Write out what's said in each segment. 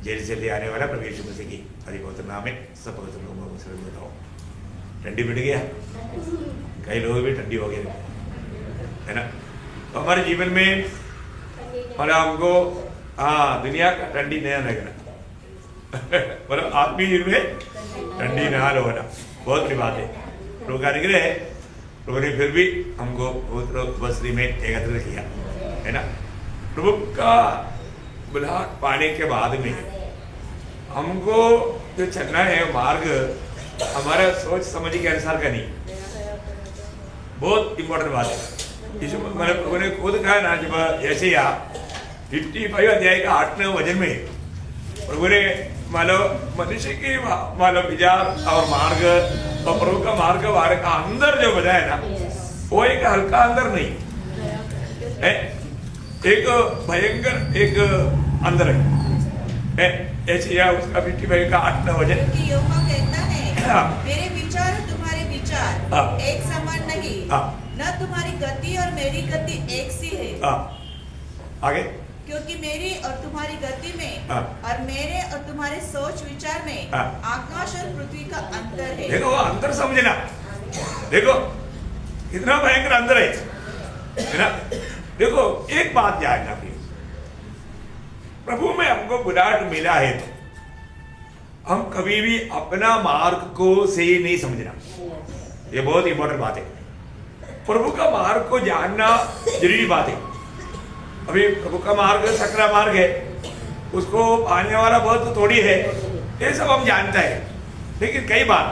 Jail से ले आने वाला प्रभु यीशु मसीह की अधिपवित्र नाम में सब पवित्र लोगों को सलाम बताओ। ठंडी मिट गया, कई लोग भी ठंडी हो गए है ना। तो हमारे जीवन में मतलब हमको दुनिया का ठंडी नया लगना मतलब आत्मीय जीवन में ठंडी नहा लो ना, बहुत बड़ी बात है। प्रभु का अनुग्रह है, प्रभु ने फिर भी हमको पवित्र बस्ती में एकत्र किया है ना। प्रभु का बुलाहट पाने के बाद में हमको जो चलना है मार्ग हमारा सोच समझ के अनुसार का नहीं, बहुत इंपॉर्टेंट बात है। यीशु मतलब प्रभु ने खुद कहा ना, जब यशाया 55 अध्याय का 8वें वचन में प्रभु ने मानव मनुष्य की मानव विचार और मार्ग और प्रभु का मार्ग वारे का अंदर जो बजाय ना, वो एक हल्का अंदर नहीं है, एक भयंकर एक अंदर है। यशाया उसका 55 का 8वां वचन यहोवा कहता है, मेरे विचार तुम्हारे विचार एक समान नहीं, न तुम्हारी गति और मेरी गति एक सी है। आगे, क्योंकि मेरी और तुम्हारी गति में और मेरे और तुम्हारे सोच विचार में आकाश और पृथ्वी का अंतर है। देखो वो अंतर समझना, देखो कितना भयंकर अंतर है ना। देखो एक बात जानना प्लीज, प्रभु में हमको बुलाहट मिला है तो हम कभी भी अपना मार्ग को सही नहीं समझना, ये बहुत इंपॉर्टेंट बात है। प्रभु का मार्ग को जानना जरूरी बात है। अभी प्रभु का मार्ग सकरा मार्ग है, उसको पाने वाला बहुत थोड़ी है, ये सब हम जानते हैं। लेकिन कई बार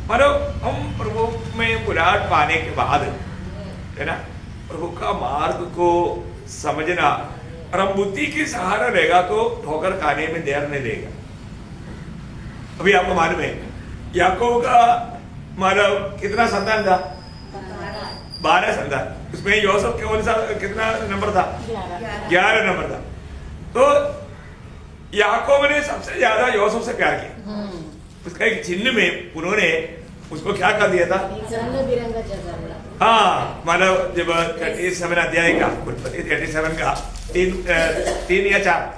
मानो हम प्रभु में बुलाहट पाने के बाद है ना, प्रभु का मार्ग को समझना और हम बुद्धि की सहारा रहेगा तो ठोकर खाने में देर नहीं रहेगा। अभी आपको मालूम है याकूब का मानव कितना संतान था? 12 संतान। उसमें यूसुफ केवल कितना नंबर था? 11 नंबर था। तो याकूब ने सबसे ज्यादा यूसुफ से प्यार किया। उसका एक चिन्ह में उन्होंने उसको क्या कर दिया था? हाँ, मानव जब 37 अध्याय का उत्पत्ति 37 का 3 या 4,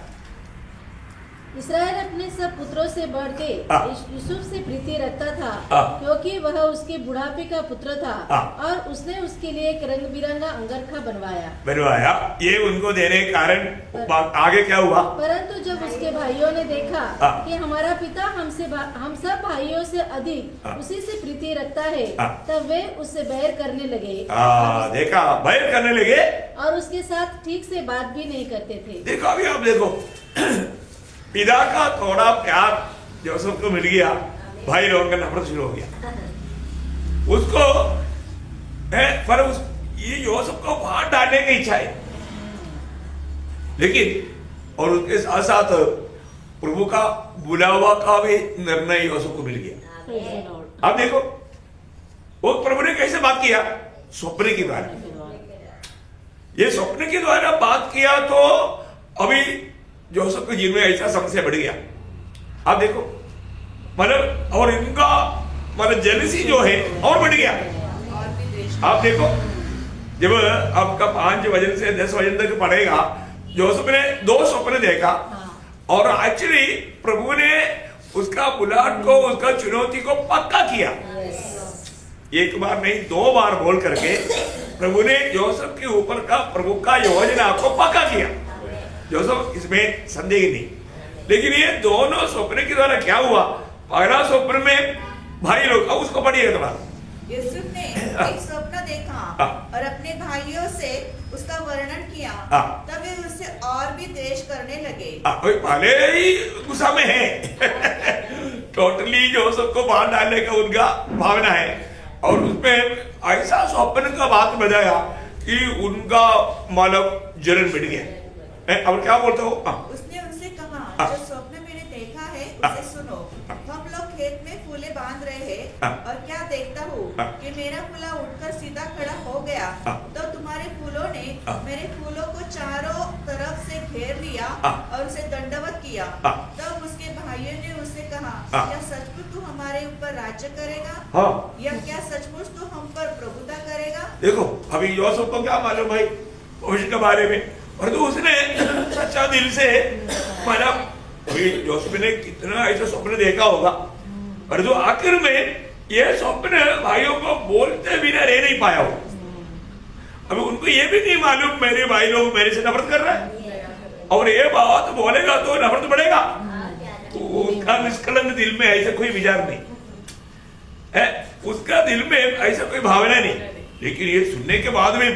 इस्राएल अपने सब पुत्रों से बढ़ के यूसुफ से प्रीति रखता था, क्योंकि वह उसके बुढ़ापे का पुत्र था, और उसने उसके लिए एक रंग बिरंगा अंगरखा बनवाया। ये उनको देने के कारण आगे क्या हुआ? परंतु जब उसके भाइयों ने देखा कि हमारा पिता हम सब भाइयों से अधिक उसी से प्रीति रखता है, तब वे उससे बैर करने लगे। देखा, बैर करने लगे और उसके साथ ठीक से बात भी नहीं करते थे। देखो अभी आप देखो पिता का थोड़ा प्यार यूसुफ को मिल गया, भाई लोगों का नफरत शुरू हो गया उसको है, पर ये यूसुफ को बाहर डालने की इच्छा है। लेकिन और उसके साथ साथ प्रभु का बुलावा का भी निर्णय यूसुफ को मिल गया। अब देखो वो प्रभु ने कैसे बात किया? स्वप्न के द्वारा। ये स्वप्न के द्वारा बात किया तो अभी यूसुफ के जीवन में ऐसा समस्या बढ़ गया। आप देखो मतलब, और इनका मतलब जेलसी जो है और बढ़ गया। आप देखो जब आपका 5 वजन से 10 वजन तक पड़ेगा, यूसुफ ने 2 स्वप्न देखा और एक्चुअली प्रभु ने उसका बुलाहट को, उसका चुनौती को पक्का किया। एक बार नहीं 2 बार बोल करके प्रभु ने यूसुफ के ऊपर का प्रभु का योजना को पक्का किया। यूसुफ इसमें संदेह नहीं। लेकिन ये दोनों स्वप्न के द्वारा क्या हुआ? पहला स्वप्न में भाई लोग, अब उसको पढ़िएगा थोड़ा। यूसुफ ने एक स्वप्न देखा और अपने भाइयों से उसका वर्णन किया, तब वे उससे और भी द्वेष करने लगे। पहले ही गुस्सा में है टोटली यूसुफ को बाहर डालने का उनका भावना है, और उसमें ऐसा स्वप्न का बात बताया कि उनका मतलब जलन मिट गया। अब क्या बोलते हो? उसने उनसे कहा, जो स्वप्न मैंने देखा है उसे सुनो। हम लोग खेत में फूले बांध रहे हैं और क्या देखता हूँ कि मेरा फूला उठकर सीधा खड़ा हो गया, तो तुम्हारे फूलों ने मेरे फूलों को चारों तरफ से घेर लिया और उसे दंडवत किया। तब उसके भाइयों ने उससे कहा, क्या सचमुच तू हमारे ऊपर राज्य करेगा? या क्या सचमुच तू हम पर प्रभुता करेगा? देखो अभी यूसुफ को क्या मालूम भाई भविष्य के बारे में, और तो उसने सच्चा दिल से मतलब अभी जोसेफ ने कितना ऐसा स्वप्न देखा होगा, पर जो आखिर में ये स्वप्न भाइयों को बोलते बिना रह नहीं पाया हो। अभी उनको ये भी नहीं मालूम मेरे भाई लोग मेरे से नफरत कर रहे हैं, और ये बात बोलेगा तो नफरत बढ़ेगा। तो उसका निष्कलंक दिल में ऐसा कोई विचार नहीं है, उसका दिल में ऐसा कोई भावना नहीं। लेकिन ये सुनने के बाद में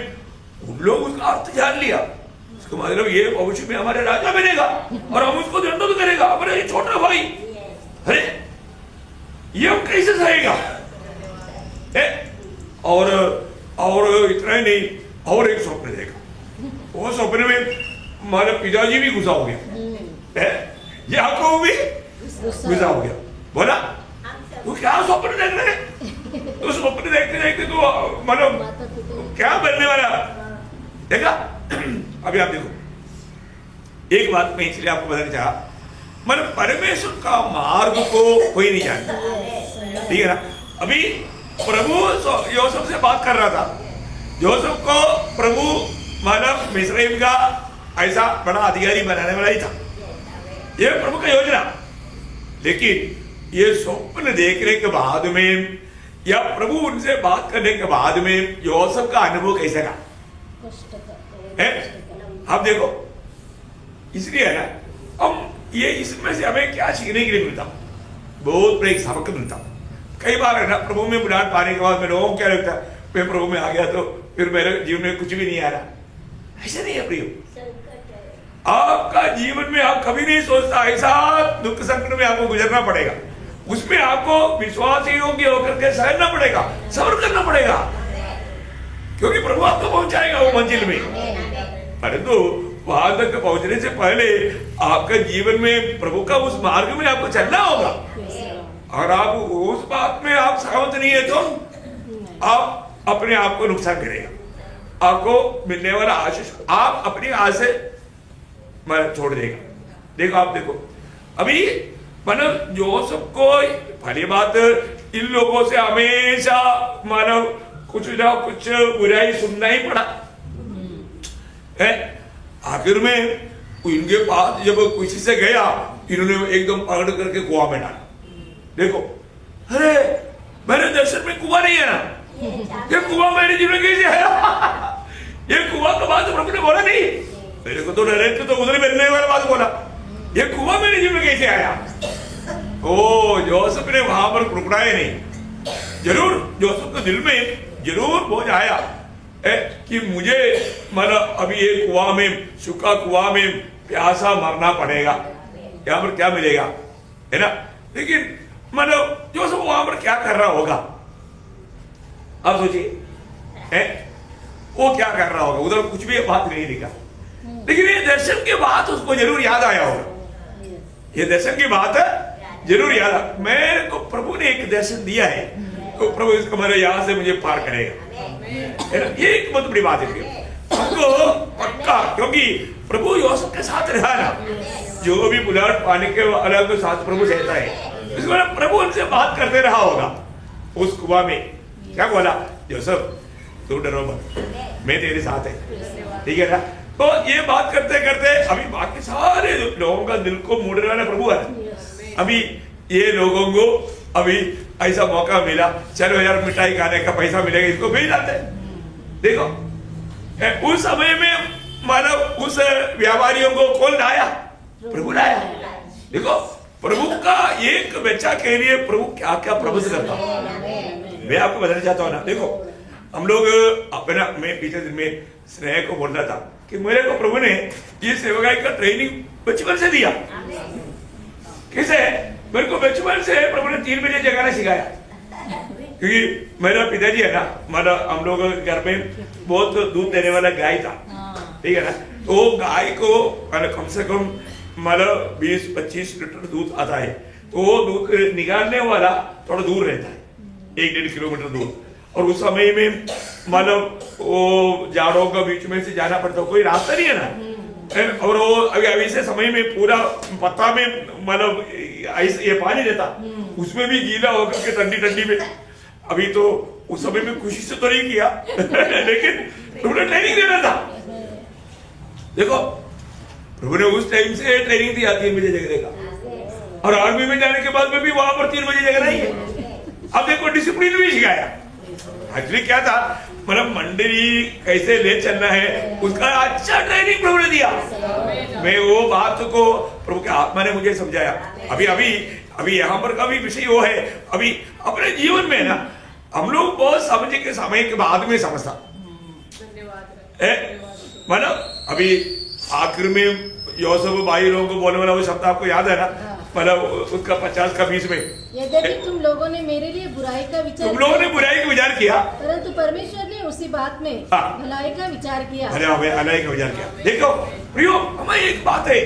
उन लोग उसका अर्थ जान लिया। उसका मतलब ये भविष्य में हमारे राजा बनेगा और हम उसको दंडोत करेगा, हमारा ये छोटा भाई। अरे ये हम कैसे सहेगा? और इतना ही नहीं, और एक स्वप्न देखा। वो स्वप्न में हमारे पिताजी भी गुस्सा हो गया, याकूब भी गुस्सा हो गया। बोला तू क्या स्वप्न देख रहे हैं? तो स्वप्न देखते देखते तो मतलब क्या बनने वाला देखा। अभी आप देखो, एक बात मैं इसलिए आपको बताना चाहा, मतलब परमेश्वर का मार्ग को कोई नहीं जानता, ठीक है ना। अभी प्रभु योसेफ से बात कर रहा था, योसेफ को प्रभु मतलब मिस्रईम का ऐसा बड़ा अधिकारी बनाने वाला ही था, ये प्रभु का योजना। लेकिन ये स्वप्न देखने के बाद में या प्रभु उनसे बात करने के बाद में योसेफ का अनुभव कैसे रहा है, आप देखो। इसलिए है ना, हम ये इसमें से हमें क्या सीखने के लिए मिलता, बहुत बड़ा एक सबक मिलता। कई बार है ना, प्रभु में बुलाहट पाने के बाद में लोगों को क्या लगता है, मैं प्रभु में आ गया तो फिर मेरे जीवन में कुछ भी नहीं आ रहा। ऐसा नहीं है प्रियो, आपका जीवन में आप कभी नहीं सोचता ऐसा दुख संकट में आपको गुजरना पड़ेगा, उसमें आपको विश्वास योग्य होकर के सहना पड़ेगा, सब्र करना पड़ेगा, क्योंकि प्रभु आपको पहुंचाएगा वो मंजिल में। परंतु वहां तक पहुंचने से पहले आपका जीवन में प्रभु का उस मार्ग में आपको चलना होगा। और आप उस बात में आप सहमत नहीं है तो आप अपने आप को नुकसान करेगा, आपको मिलने वाला आशीष आप अपनी आस से छोड़ देगा। देखो आप देखो, अभी मतलब जोसेफ को पहली बात इन लोगों से हमेशा मानव कुछ ना कुछ बुराई सुनना ही पड़ा है। आखिर में इनके पास जब किसी से गया, इन्होंने एकदम पकड़ करके कुआं में डाला। देखो, अरे मेरे दर्शन में कुआं नहीं है ना, ये कुआं मेरे जीवन कैसे आया? ये कुआं का बात प्रभु ने बोला नहीं, मेरे को तो डायरेक्ट तो उधर मिलने वाला बात बोला, ये कुआं मेरे जीवन में कैसे आया? ओ जोसेफ ने वहां पर कुड़कुड़ाया नहीं। जरूर जोसेफ के दिल में जरूर बोझ आया कि मुझे मतलब अभी ये कुआं में, सूखा कुआं में प्यासा मरना पड़ेगा, यहाँ पर क्या मिलेगा, है ना। लेकिन मतलब जोसेफ वहां पर क्या कर रहा होगा, आप सोचिए, वो क्या कर रहा होगा, उधर कुछ भी बात नहीं लिखा, लेकिन ये दर्शन की बात उसको जरूर याद आया होगा। ये दर्शन की बात जरूर याद आ, मैं को प्रभु ने एक दर्शन दिया है, तो प्रभु इसको मेरे यहाँ से मुझे पार करेगा। ये एक बहुत बड़ी बात है हमको पक्का, क्योंकि प्रभु योसेफ के साथ रहा ना, जो भी बुलाहट पाने के अलग तो साथ प्रभु रहता है। इसको प्रभु उनसे बात करते रहा होगा उस कुआं में। क्या बोला, योसेफ तू डरो मत, मैं तेरे साथ है, ठीक है ना। तो ये बात करते करते अभी बाकी सारे लोगों का दिल को मोड़ने वाला प्रभु है। अभी ये लोगों को अभी ऐसा मौका मिला, चलो यार मिठाई खाने का पैसा मिलेगा, इसको भेज जाते। देखो उस समय में मानव उस व्यापारियों को कौन लाया, प्रभु लाया। देखो प्रभु का एक बच्चा के लिए प्रभु क्या क्या प्रबंध करता, मैं आपको बताना चाहता हूँ ना। देखो हम लोग अपना, मैं पिछले दिन में स्नेह को बोल रहा था कि मेरे को प्रभु ने ये सेवकाई का ट्रेनिंग बचपन से दिया। कैसे, मेरे को बचपन से प्रभु ने 3 बजे जगाना सिखाया, क्योंकि मेरा पिताजी है ना, मतलब हम लोग घर में बहुत दूध देने वाला गाय था, ठीक है ना। तो गाय को कम से कम मतलब 20-25 लीटर दूध आता है, तो वो दूध निकालने वाला थोड़ा दूर रहता है, 1-1.5 किलोमीटर दूर। और उस समय में मतलब वो झाड़ों के बीच में से जाना पड़ता, कोई रास्ता नहीं है ना। और वो अभी से समय में पूरा पत्ता में मतलब ये पानी रहता, उसमें भी गीला होकर के ठंडी ठंडी में। अभी तो उस समय में खुशी से तो नहीं किया लेकिन प्रभु ने ट्रेनिंग देना था। देखो प्रभु ने उस टाइम से ट्रेनिंग दी, 3 बजे जगने का। और आर्मी में जाने के बाद में भी वहां पर 3 बजे जगह नहीं है। अब देखो डिसिप्लिन भी सिखाया। एक्चुअली क्या था, मतलब मंडली कैसे ले चलना है उसका अच्छा ट्रेनिंग प्रभु ने दिया। मैं वो बात को प्रभु के आत्मा ने मुझे समझाया। अभी यहाँ पर का भी विषय वो है, अभी अपने जीवन में ना हम लोग बहुत समझे के समय के बाद में समझता, मतलब अभी आखिर में यूसुफ भाई लोगों को बोलने वाला वो शब्द आपको याद है ना, मतलब उसका 50 का 20 में, यद्यपि तुम लोगों ने मेरे लिए बुराई का विचार तुम लोगों ने बुराई का विचार किया, परंतु परमेश्वर ने उसी बात में भलाई का विचार किया। अरे हमें भलाई का विचार किया। देखो प्रियो, हमें एक बात है,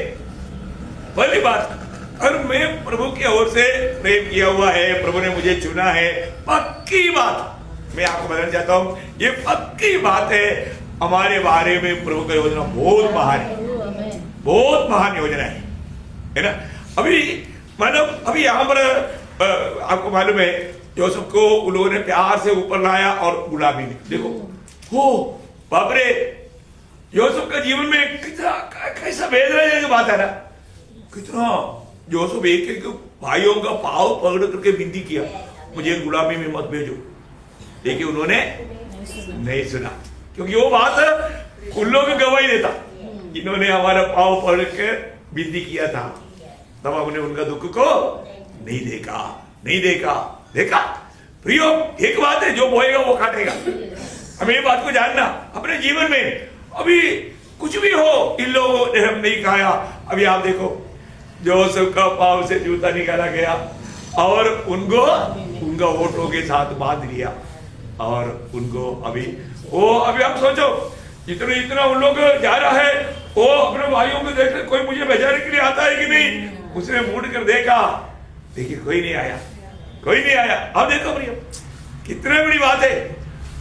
पहली बात, अगर मैं प्रभु की ओर से प्रेम किया हुआ है, प्रभु ने मुझे चुना है, पक्की बात मैं आपको बताना चाहता हूँ, ये पक्की बात है, हमारे बारे में प्रभु का योजना बहुत महान है, बहुत महान योजना है ना। अभी मतलब अभी यहाँ पर आपको मालूम है, यूसुफ को उन लोगों ने प्यार से ऊपर लाया और गुलामी में, देखो हो बाप रे, यूसुफ का जीवन में कितना कैसा वेदना की बात है ना, कितना यूसुफ एक एक भाइयों का पाव पकड़ करके विनती किया, मुझे गुलामी में मत भेजो, लेकिन उन्होंने नहीं सुना, क्योंकि वो बात उन लोगों की गवाही देता, इन्होंने हमारा पाव पकड़ के विनती किया था, तब हमने उनका दुख को नहीं देखा। प्रियो, एक बात है, जो बोएगा वो काटेगा। हमें ये बात को जानना अपने जीवन में। अभी कुछ भी हो, इन लोगों ने हम नहीं खाया। अभी आप देखो, यूसुफ का पाव से जूता निकाला गया और उनका होठों के साथ बांध लिया, और उनको अभी आप सोचो, इतना उन लोग जा रहा है, वो अपने भाइयों को देख, कोई मुझे बेचारे के लिए आता है कि नहीं, उसने मुड़ कर देखा, देखिए कोई नहीं आया। अब देखो प्रिय, कितनी बड़ी बात है,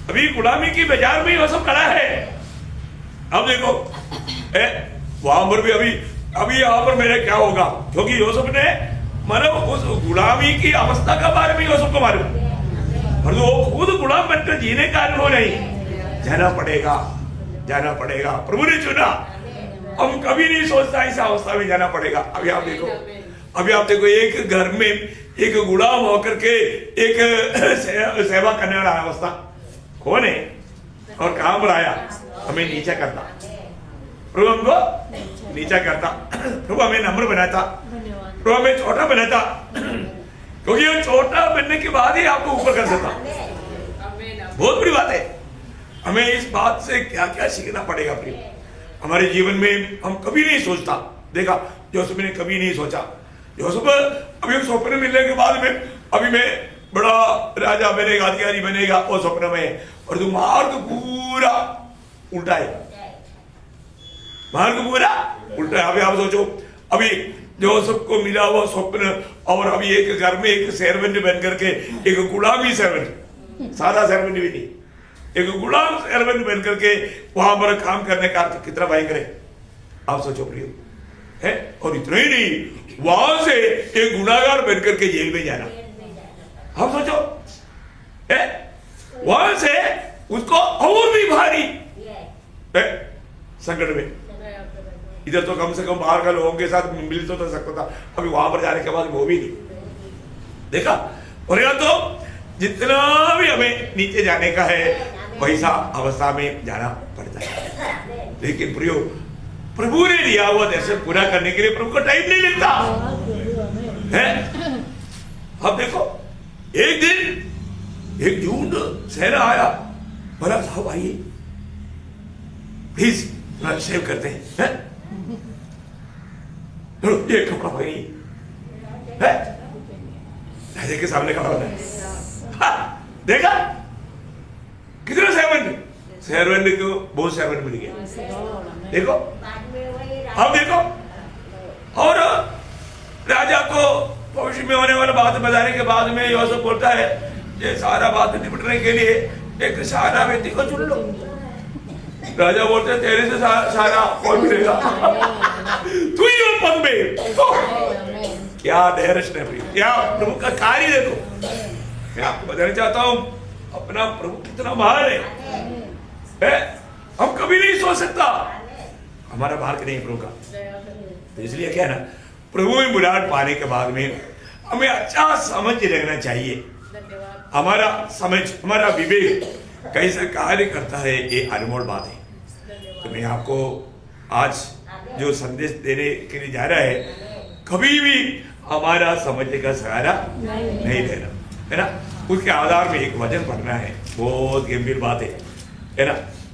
अभी गुलामी की बाजार में यूसुफ खड़ा है। अब देखो वहां पर भी अभी यहाँ पर मेरा क्या होगा, क्योंकि यूसुफ ने मतलब उस गुलामी की अवस्था का बारे में यूसुफ को मालूम, और वो खुद गुलाम बनकर जीने का अनुभव नहीं, जाना पड़ेगा। प्रभु ने चुना, हम कभी नहीं सोचता इस अवस्था में जाना पड़ेगा। अभी आप देखो एक घर में एक गुलाम होकर के एक सेवा करने वाला अवस्था कौन है, और कहां पर आया, हमें नीचा करता प्रभु, हमको नीचा करता प्रभु, हमें नम्र बनाता प्रभु, हमें छोटा बनाता, क्योंकि ये छोटा बनने के बाद ही आपको ऊपर कर सकता। बहुत बड़ी बात है। हमें इस बात से क्या क्या सीखना पड़ेगा प्रिय, हमारे जीवन में हम कभी नहीं सोचता। देखा, यूसुफ ने कभी नहीं सोचा, यूसुफ अभी स्वप्न मिलने के बाद में, अभी मैं बड़ा राजा बनेगा, अधिकारी बनेगा, वो स्वप्न में, और तुम मार्ग पूरा उल्टा है। अभी आप सोचो, अभी यूसुफ को मिला हुआ स्वप्न, और अभी एक घर में एक सर्वेंट बन करके, एक गुलामी सर्वेंट, सादा सर्वेंट भी नहीं, एक गुलाम सर्वेंट बन करके वहां पर काम करने का अर्थ कितना भयंकर है, आप सोचो प्रिय है। और इतना ही नहीं, वहां से एक गुनाहगार बन करके जेल में जाना, आप सोचो है, वहां से उसको और भी भारी संकट में। इधर तो कम से कम बाहर का लोगों के साथ मिल तो सकता था, अभी वहां पर जाने के बाद वो भी नहीं देखा। और या तो जितना भी हमें नीचे जाने का है, वैसा अवस्था में जाना पड़ता है। लेकिन प्रभु ने दिया हुआ दर्शन पूरा करने के लिए प्रभु को टाइम नहीं लगता है। अब देखो, एक दिन एक झुंड सेना आया, बोला साहब आइए प्लीज सेव करते हैं, ये कपड़ा है राजा के सामने कपड़ा है। देखा कितना सर्वेंट को बहुत सर्वेंट मिल गया। देखो, अब देखो, और राजा को भविष्य में होने वाला बात बताने के बाद में यूसुफ बोलता है, ये सारा बात निपटने के लिए एक सारा व्यक्ति को चुन लो। राजा बोलते हैं, तेरे से सारा कौन मिलेगा, तू ही हो पद में। क्या धैर्य, क्या प्रभु का कार्य देखो। मैं आपको बताना चाहता हूं, अपना प्रभु कितना महान है, हम कभी नहीं सोच सकता हमारा भार नहीं प्रभु का। तो इसलिए क्या है ना, प्रभु में बुलाहट पाने के बाद में हमें अच्छा समझ रखना चाहिए। धन्यवाद। हमारा समझ, हमारा विवेक कैसे कार्य करता है, ये अनमोल बात है। तो मैं आपको आज जो संदेश देने के लिए जा रहा है, कभी भी हमारा समझने का सहारा नहीं लेना, है ना। उसके आधार में एक वचन पढ़ना है, बहुत गंभीर बात है ना।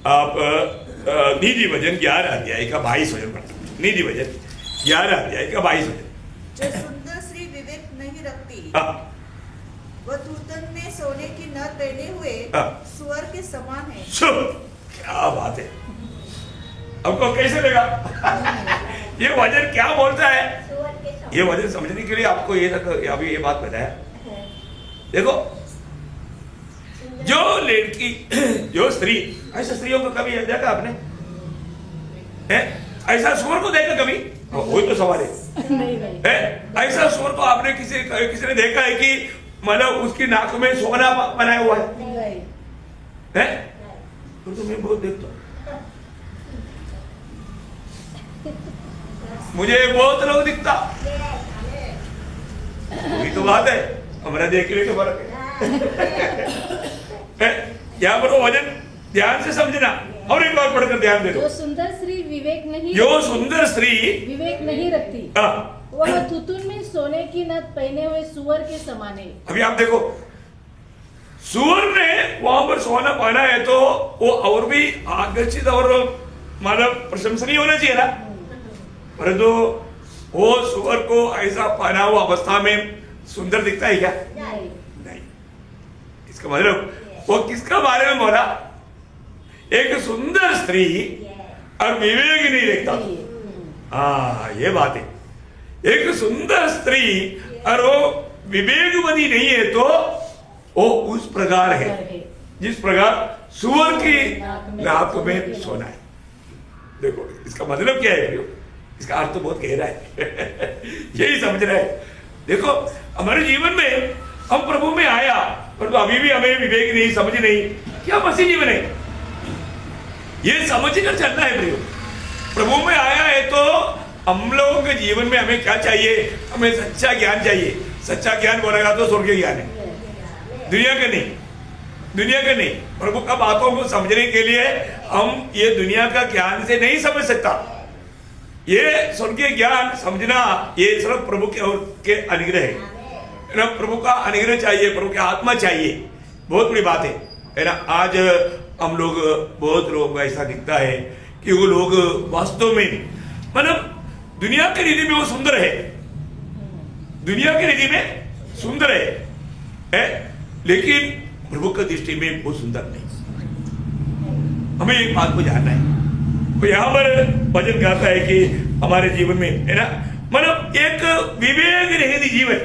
आप नीति वचन 11 अध्याय का 22 वचन पढ़ना। नीति वचन 11 अध्याय का 22 वचन। जो सुंदर स्त्री विवेक नहीं रखती, वह तूतन में सोने की नथ पहने हुए सुअर के समान है। क्या बात है, आपको कैसे लगा? ये वचन क्या बोलता है? ये वचन समझने के लिए आपको अभी ये बात बताया। देखो, जो लड़की, जो स्त्री, ऐसा स्त्रियों को कभी देखा आपने? ऐसा सुअर को देखा कभी? वही तो सवाल है। ऐसा सुअर को आपने किसी ने देखा है कि मतलब उसकी नाक में सोना बनाया हुआ है? तो मैं बहुत देखता हूँ, मुझे बहुत लोग दिखता। वही तो बात है, हमारा देखने का फर्क है। यहाँ पर वो वचन ध्यान से समझना, और एक बार पढ़कर ध्यान दे दो। जो सुंदर स्त्री विवेक नहीं, जो सुंदर स्त्री विवेक नहीं रखती, वह तुतुन में सोने की नथ पहने हुए सुअर के समान है। अभी आप देखो, सुअर ने वहां पर सोना पहना है तो वो और भी आकर्षित और मतलब प्रशंसनीय होना चाहिए ना। परंतु वो सुअर को ऐसा पहना हुआ अवस्था में सुंदर दिखता है क्या? नहीं। इसका मतलब वो किसका बारे में बोला? एक सुंदर स्त्री और विवेक नहीं देखता। हाँ, ये बात है। एक सुंदर स्त्री और वो विवेकवती नहीं है तो वो उस प्रकार है जिस प्रकार सुअर की नाक में सोना है। देखो, इसका मतलब क्या है? इसका अर्थ तो बहुत गहरा है। यही समझ रहे हैं। देखो, हमारे जीवन में हम प्रभु में आया, परंतु अभी भी हमें विवेक नहीं, समझ नहीं, क्या मसीह जीवन है? ये समझ कर चलना है प्रियो। प्रभु में आया है तो हम लोगों के जीवन में हमें क्या चाहिए? हमें सच्चा ज्ञान चाहिए। सच्चा ज्ञान बोलेगा तो स्वर्गीय ज्ञान है, दुनिया का नहीं, दुनिया का नहीं। प्रभु का बातों को समझने के लिए हम ये दुनिया का ज्ञान से नहीं समझ सकता। ये स्वर्गीय ज्ञान समझना, ये सिर्फ प्रभु के अनुग्रह है ना। प्रभु का अनुग्रह चाहिए, प्रभु की आत्मा चाहिए। बहुत बड़ी बात है ना। आज हम लोग, बहुत लोग ऐसा दिखता है कि वो लोग वास्तव में मतलब दुनिया की रीति में वो सुंदर है, दुनिया की रीति में सुंदर है, लेकिन प्रभु की दृष्टि में वो सुंदर नहीं। हमें एक बात को जानना है। तो यहाँ पर वचन कहता है कि हमारे जीवन में, है ना, मतलब एक विवेक रहित जीवन,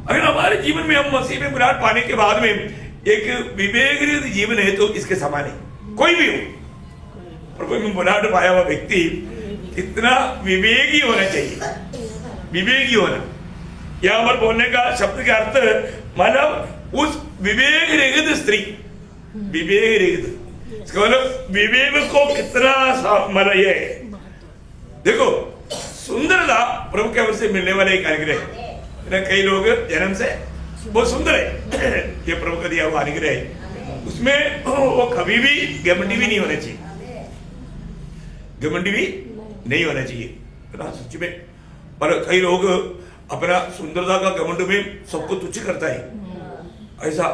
अगर हमारे जीवन में हम मसीह में बुलाहट पाने के बाद में एक विवेक रहित जीवन है तो इसके समान है। कोई भी हो, प्रभु में बुलाहट पाया हुआ व्यक्ति कितना विवेकी होना चाहिए, विवेकी होना। यहाँ पर बोलने का शब्द का अर्थ मतलब उस विवेक रहित स्त्री, विवेक रहित, मतलब विवेक को कितना मतलब ये है। देखो, सुंदरता प्रभु के ओर से मिलने वाला एक अनुग्रह है। कई लोग जन्म से बहुत सुंदर है, ये प्रभु का दिया हुआ अनुग्रह है। उसमें वो कभी भी घमंडी भी नहीं होना चाहिए, घमंडी भी नहीं होना चाहिए ना, सच में। पर कई लोग अपना सुंदरता का घमंड में सबको तुच्छ करता है। ऐसा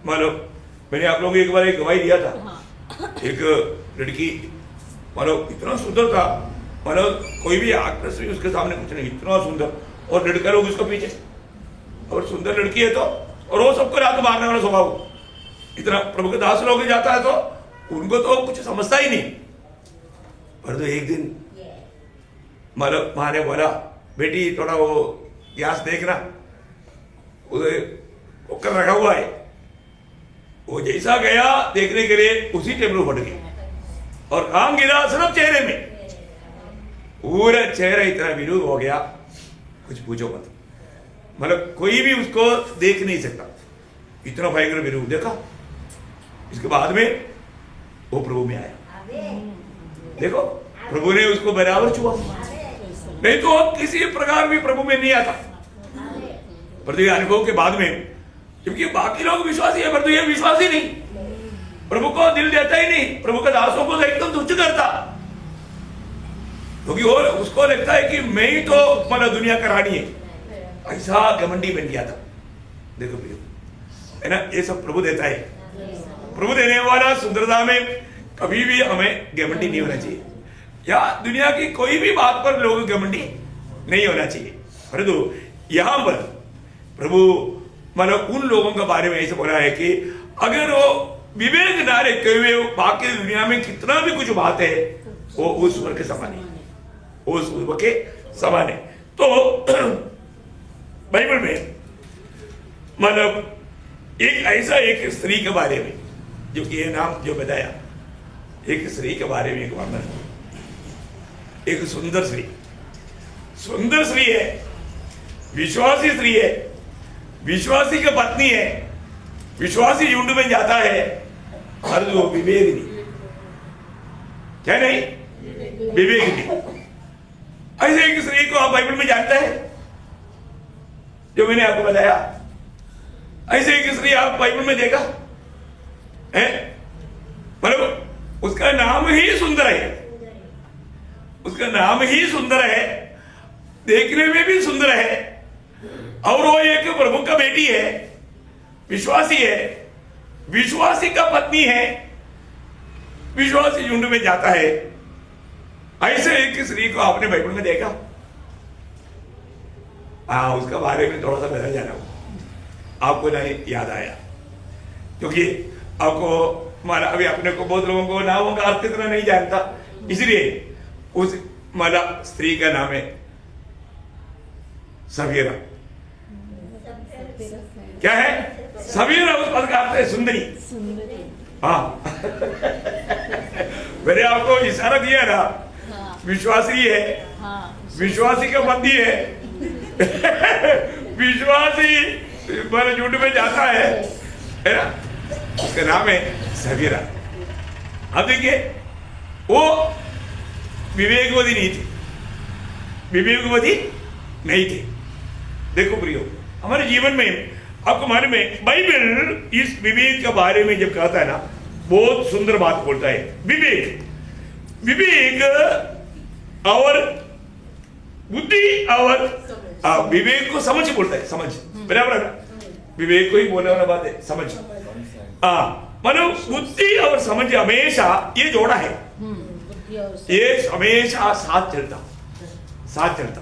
मतलब मैंने आप लोगों को एक बार एक गवाही दिया था। एक लड़की मतलब इतना सुंदर था, मतलब कोई भी आकर्षण उसके सामने कुछ नहीं, इतना सुंदर, और लड़का लोग उसको पीछे, और सुंदर लड़की है तो, और वो सबको रात मारने वाला स्वभाव। इतना प्रभु के दास लोग जाता है तो उनको तो कुछ समझता ही नहीं। पर तो एक दिन मतलब माँ ने बोला, बेटी थोड़ा वो गैस देखना, उसे कुकर रखा हुआ है। वो जैसा गया देखने के लिए उसी टेबल फट गई और काम गिरा सिर्फ चेहरे में, पूरा चेहरा इतना विरूप हो गया, कुछ पूछो मत। मतलब कोई भी उसको देख नहीं सकता, इतना भयंकर विरूप देखा। इसके बाद में वो प्रभु में आया। देखो, प्रभु ने उसको बराबर छुआ, नहीं तो किसी प्रकार भी प्रभु में नहीं आता। परंतु अनुभव के बाद में, क्योंकि बाकी लोग विश्वासी है परंतु ये विश्वासी नहीं, प्रभु को दिल देता ही नहीं, प्रभु के दासों को एकदम तुच्छ करता, क्योंकि वो उसको लगता है कि मैं ही तो मतलब दुनिया का रानी है, ऐसा घमंडी बन गया था। देखो प्रियो, है ना, ये सब प्रभु देता है। प्रभु देने वाला सुंदरता में कभी भी हमें घमंडी नहीं होना चाहिए, या दुनिया की कोई भी बात पर लोग घमंडी नहीं होना चाहिए। परंतु यहां पर प्रभु मतलब उन लोगों के बारे में ऐसे बोला है कि अगर वो विवेक ना रखे हुए बाकी दुनिया में कितना भी कुछ बात है, वो उस वर्ग के समान है, उस वर्ग के समान है। तो बाइबल में मतलब एक ऐसा एक स्त्री के बारे में, जो कि ये नाम जो बताया, एक स्त्री के बारे में एक वर्णन, एक सुंदर स्त्री है, विश्वासी स्त्री है, विश्वासी की पत्नी है, विश्वासी झुंड में जाता है, और वो विवेक नहीं, क्या नहीं, विवेक नहीं। ऐसे एक स्त्री को आप बाइबल में जानते हैं, जो मैंने आपको बताया, ऐसे एक स्त्री आप बाइबल में देखा है, मतलब उसका नाम ही सुंदर है, उसका नाम ही सुंदर है, देखने में भी सुंदर है, और वो एक प्रभु का बेटी है, विश्वासी है, विश्वासी का पत्नी है, विश्वासी झुंड में जाता है। ऐसे एक स्त्री को आपने बाइबल में देखा? हाँ, उसका बारे में थोड़ा सा बदल जाना आपको नहीं याद आया, क्योंकि आपको माना अभी अपने को बहुत लोगों को नामों का अर्थ इतना नहीं जानता, इसलिए उस माला स्त्री का नाम है सफीरा। क्या है? सफीरा उस पद का अर्थ है सुंदरी। हाँ मैंने आपको इशारा दिया ना, विश्वासी है, विश्वासी का पति है, विश्वासी मेरे झूठ में जाता है ना, उसका नाम है सफीरा। अब देखिए, वो विवेकवती नहीं थी, विवेकवती नहीं थे। देखो प्रियो, हमारे जीवन में आपको मालूम है, बाइबल इस विवेक के बारे में जब कहता है ना, बहुत सुंदर बात बोलता है। विवेक और बुद्धि और विवेक को समझ बोलता है, समझ, बराबर है ना, विवेक को ही बोलने वाला बात है समझ। मतलब बुद्धि और समझ हमेशा ये जोड़ा है, ये हमेशा साथ चलता।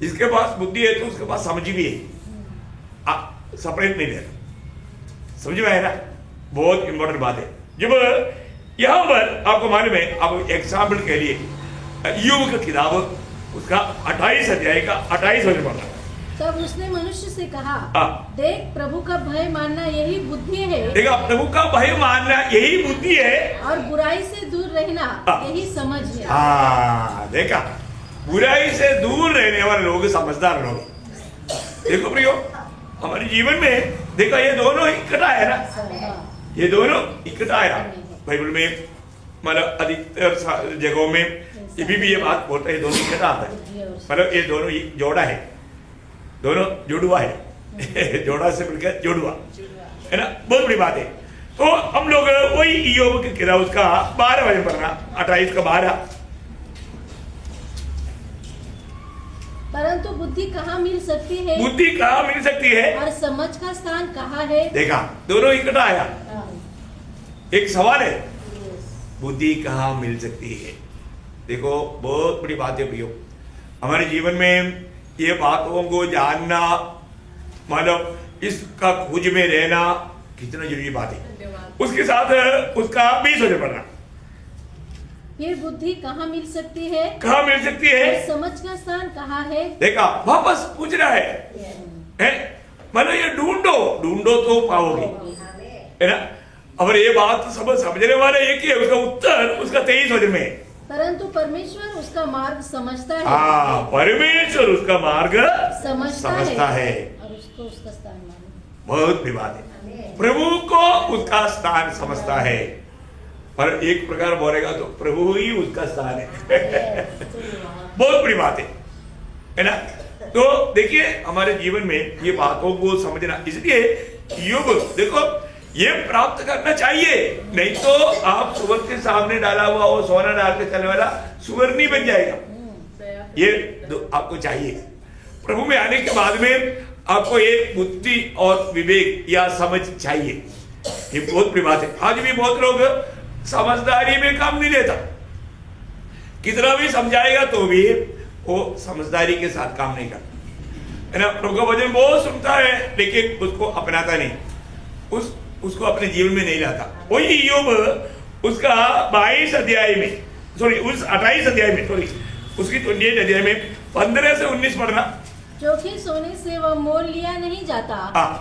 इसके पास बुद्धि है तो उसके पास समझ भी है, सेपरेट नहीं रहता। समझ में आया ना, बहुत इंपॉर्टेंट बात है। जब यहां पर आपको मालूम है, आप एग्जाम्पल के लिए यूब का किताब उसका 28 अध्याय का 28 वचन पढ़ना। तब उसने मनुष्य से कहा, देख प्रभु का भय मानना यही बुद्धि है। देखा, प्रभु का भय मानना यही बुद्धि है, और बुराई से दूर रहना यही समझ है। हाँ देखा, बुराई से दूर रहने वाले लोग समझदार लोग। देखो प्रियो, हमारे जीवन में देखा ये दोनों इकट्ठा है ना, ये दोनों इकट्ठा है। बाइबल में मतलब अधिकतर जगहों में ये भी ये बात बोलता है, दोनों इकट्ठा आता है, मतलब ये दोनों जोड़ा है, दोनों जुड़वा है जोड़ा से मिलकर जुड़वा है ना, बहुत बड़ी बात है। तो हम लोग वही ईयोब की किताब उसका 12 वचन पढ़ना, 28 का 12। परंतु बुद्धि कहाँ मिल सकती है, बुद्धि कहाँ मिल सकती है, और समझ का स्थान कहाँ है। देखा, दोनों इकट्ठा आया। एक सवाल है, बुद्धि कहाँ मिल सकती है। देखो, बहुत बड़ी बात है प्रियो, हमारे जीवन में ये बातों को जानना, मतलब इसका खोज में रहना कितना जरूरी बात है। उसके साथ उसका 20 वचन पढ़ना। फिर बुद्धि कहाँ मिल सकती है, कहाँ मिल सकती है, समझ का स्थान कहाँ है। देखा, वापस पूछ रहा है मतलब ये ढूंढो तो पाओगे, है ना। और ये बात सब समझने वाले एक ही है, उसका उत्तर उसका 23 वचन में है। परंतु परमेश्वर उसका मार्ग समझता है। परमेश्वर उसका मार्ग समझता है, और उसको उसका स्थान मालूम। बहुत बड़ी बात है, प्रभु को उसका स्थान समझता है। पर एक प्रकार बोलेगा तो प्रभु ही उसका स्थान है बहुत बड़ी बात है ना। तो देखिए हमारे जीवन में ये बातों को समझना, इसलिए योग देखो ये प्राप्त करना चाहिए, नहीं तो आप सुअर के सामने डाला हुआ वो सोना डाल के चलने वाला सुअर नहीं बन जाएगा। ये आपको चाहिए। प्रभु में आने के बाद में आपको एक बुद्धि और विवेक या समझ चाहिए, ये बहुत बड़ी बात है। आज भी बहुत लोग समझदारी में काम नहीं लेता, कितना भी समझाएगा तो भी वो समझदारी के साथ काम नहीं करता है ना। प्रभु का वचन बहुत सुनता है लेकिन उसको अपनाता नहीं, उसको अपने जीवन में नहीं लाता। वही योग उसका 22 अध्याय में सॉरी उस 28 अध्याय में सॉरी उसकी 28 अध्याय में 15 से 19 पढ़ना। चोखे सोने से वह मोल लिया नहीं जाता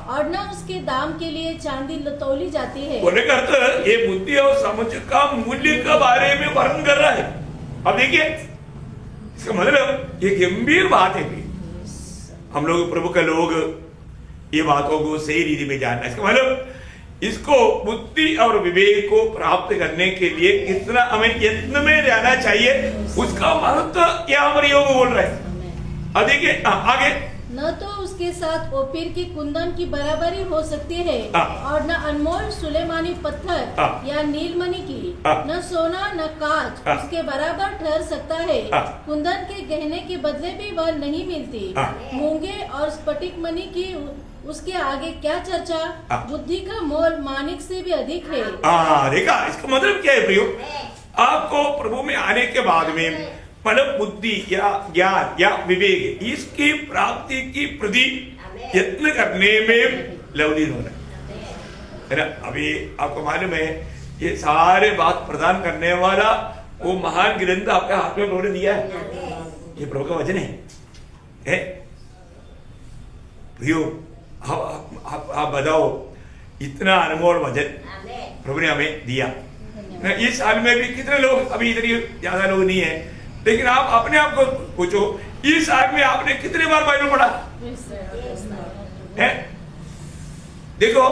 और न उसके दाम के लिए चांदी तौली जाती है। बोलने का अर्थ ये बुद्धि और समझ का मूल्य के बारे में वर्णन कर रहा है। अब देखिए इसका मतलब ये गंभीर बात है। हम लोग प्रभु के लोग ये बातों को सही रीति में जानना, इसका मतलब इसको बुद्धि और विवेक को प्राप्त करने के लिए कितना हमें यत्न में रहना चाहिए, उसका महत्व यह हमारे योग बोल रहे हैं। देखिए आगे, न तो उसके साथ ओपीर की कुंदन की बराबरी हो सकती है और न अनमोल सुलेमानी पत्थर या नीलमणि की, न सोना न कांच उसके बराबर ठहर सकता है। कुंदन के गहने के बदले भी वह नहीं मिलती। मूंगे और स्फटिक मणि की उसके आगे क्या चर्चा। बुद्धि का मोल मानिक से भी अधिक है। देखा इसका मतलब क्या है प्रियो, आपको प्रभु में आने के बाद में मतलब बुद्धि या ज्ञान या विवेक इसकी प्राप्ति की प्रति यत्न करने में लवलीन होना है ना। अभी आपको मालूम है ये सारे बात प्रदान करने वाला वो महान ग्रंथ आपके हाथ में उन्होंने दिया है, ये प्रभु का वचन है। प्रियो आप बताओ इतना अनमोल वचन प्रभु ने हमें दिया। इस साल में भी कितने लोग, अभी इधर ज्यादा लोग नहीं है, लेकिन आप अपने आप को पूछो इस साल में आपने कितने बार बाइबल पढ़ा है। देखो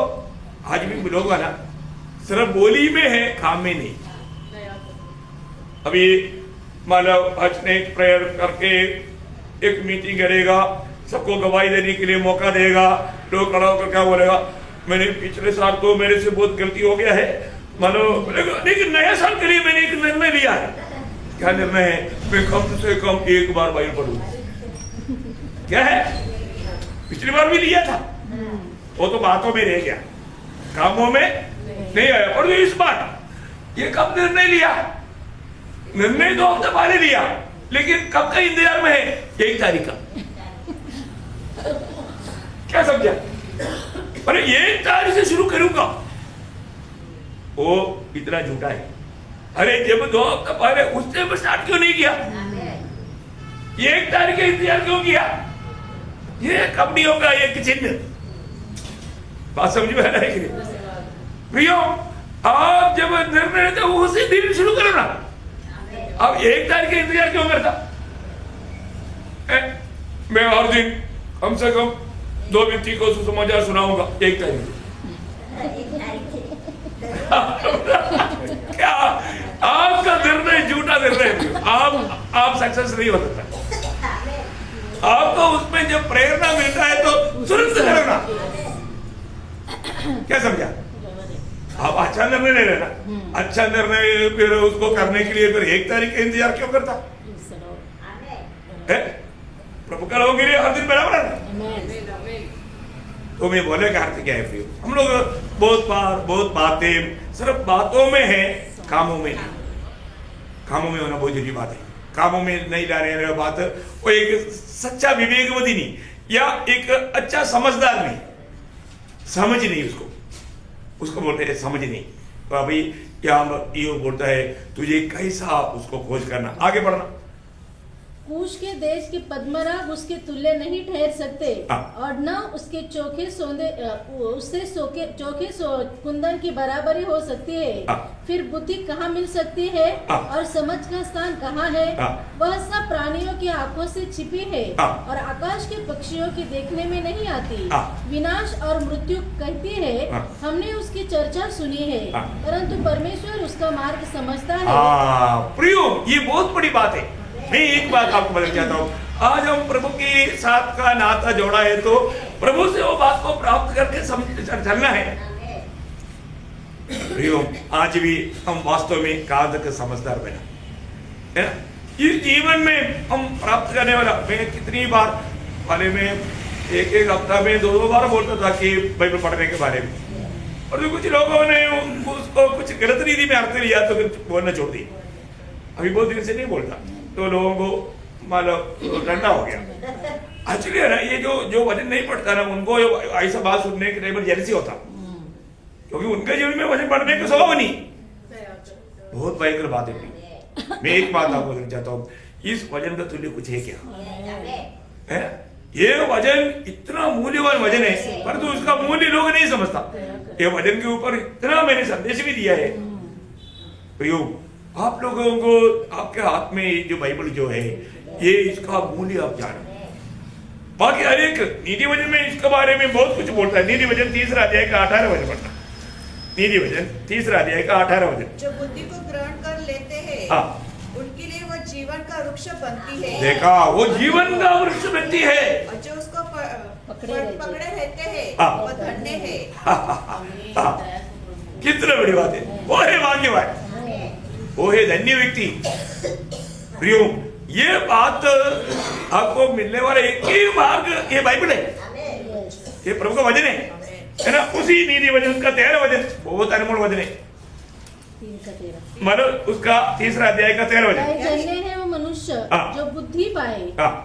आज भी लोग ना सिर्फ बोली में है, काम में नहीं। अभी मानव आज ने प्रेयर करके एक मीटिंग करेगा, सबको गवाही देने के लिए मौका देगा, लोग खड़ा होकर क्या बोलेगा, मैंने पिछले साल तो मेरे से बहुत गलती हो गया है, मानो लेकिन नया साल के लिए मैंने एक निर्णय लिया है। क्या निर्णय है, मैं कम से कम एक बार बाइबल पढ़ूं। क्या है, पिछली बार भी लिया था, वो तो बातों में रह गया, कामों में नहीं आया। पर इस बार ये कब निर्णय लिया, निर्णय 2 हफ्ते पहले लिया, लेकिन कब का इंतजार में है, 1 तारीख का। क्या समझा, अरे 1 तारीख से शुरू करूंगा, वो इतना झूठा है। अरे जब 2 हफ्ते पहले उससे स्टार्ट क्यों नहीं किया, 1 तारीख का इंतजार क्यों किया, ये कब नहीं होगा, ये चिन्ह। बात समझ में आ रहा है कि नहीं प्रियो, आप जब निर्णय लेते हो उसी दिन शुरू करो ना। अब 1 तारीख का इंतजार क्यों करता, मैं हर दिन कम से कम 2 व्यक्ति को सुसमाचार सुनाऊंगा 1 तारीख। क्या आपका निर्णय झूठा निर्णय, आप सक्सेस नहीं हो सकता। आपको उसमें जब प्रेरणा मिलता है तो तुरंत करना। क्या समझा, आप अच्छा निर्णय ले लेना, अच्छा निर्णय फिर उसको करने के लिए फिर 1 तारीख का इंतजार क्यों करता है। प्रभु का लोगों के लिए हर दिन बराबर है। तो मैं बोले का अर्थ क्या है प्रियो, हम लोग बहुत बातें सिर्फ बातों में है, कामों में नहीं। कामों में होना बहुत जरूरी बात है, कामों में नहीं ला रहे बात, वो एक सच्चा विवेकवती नहीं या एक अच्छा समझदार नहीं, समझ नहीं उसको बोलते हैं समझ नहीं। तो अभी यहाँ यो बोलता है तुझे कैसा उसको खोज करना। आगे बढ़ना, कूश के देश के पद्मराग उसके तुल्य नहीं ठहर सकते और न उसके चोखे कुंदन की बराबरी हो सकती है। फिर बुद्धि कहाँ मिल सकती है और समझ का स्थान कहाँ है। वह सब प्राणियों की आंखों से छिपी है और आकाश के पक्षियों की देखने में नहीं आती। विनाश और मृत्यु कहती है हमने उसकी चर्चा सुनी है, परंतु परमेश्वर उसका मार्ग समझता है। प्रियो, ये बहुत बड़ी बात है। मैं एक बात आपको बताना चाहता हूँ, आज हम प्रभु के साथ का नाता जोड़ा है तो प्रभु से वो बात को प्राप्त करके चलना है। आज भी हम वास्तव में कादक समझदार बना है ना। इस जीवन में हम प्राप्त करने वाला, मैं कितनी बार वाले में एक हफ्ता में 2 बार बोलता था कि बाइबल पढ़ने के बारे में, और तो कुछ लोगों ने उसको कुछ गलत रीति में अर्थ लिया तो फिर बोलना छोड़ दी। अभी बहुत दिन से नहीं बोलता तो लोगों को मतलब ठंडा हो गया। एक्चुअली है ना, ये जो वचन नहीं पढ़ता ना, उनको ऐसा बात सुनने के टाइम जेलसी होता, क्योंकि उनके जीवन में वचन पढ़ने का स्वभाव नहीं। बहुत भयंकर बात है। मैं एक बात आपको कहना चाहता हूँ, इस वचन का तुल्य कुछ है क्या है? ये वचन इतना मूल्यवान वचन है, परंतु उसका मूल्य लोग नहीं समझता। ये वचन के ऊपर इतना मैंने संदेश भी दिया है। आप लोगों को आपके हाथ में जो बाइबल जो है, ये इसका मूल्य आप जानो। बाकी हर एक नीति वचन में इसके बारे में बहुत कुछ बोलता है। नीति वचन 3 अध्याय का 18 वचन पढ़ना। नीति वचन 3 अध्याय का 18 वचन। जो बुद्धि को ग्रहण कर लेते हैं, उनके लिए वो जीवन का वृक्ष बनती है। देखा, वो जीवन का वृक्ष बनती है। और जो उसको पकड़े रहते हैं, वो धन्य है। कितना बड़ी बात है। वो है भाग्यवान, वो है धन्य व्यक्ति। प्रियो, ये बात आपको मिलने वाला एक ही भाग ये बाइबल है, ये प्रभु का वचन है ना। उसी नीति वचन का 13 वचन बहुत अनमोल वचन है, मतलब उसका 3 अध्याय का 13 वचन। धन्य है वो मनुष्य जो बुद्धि पाए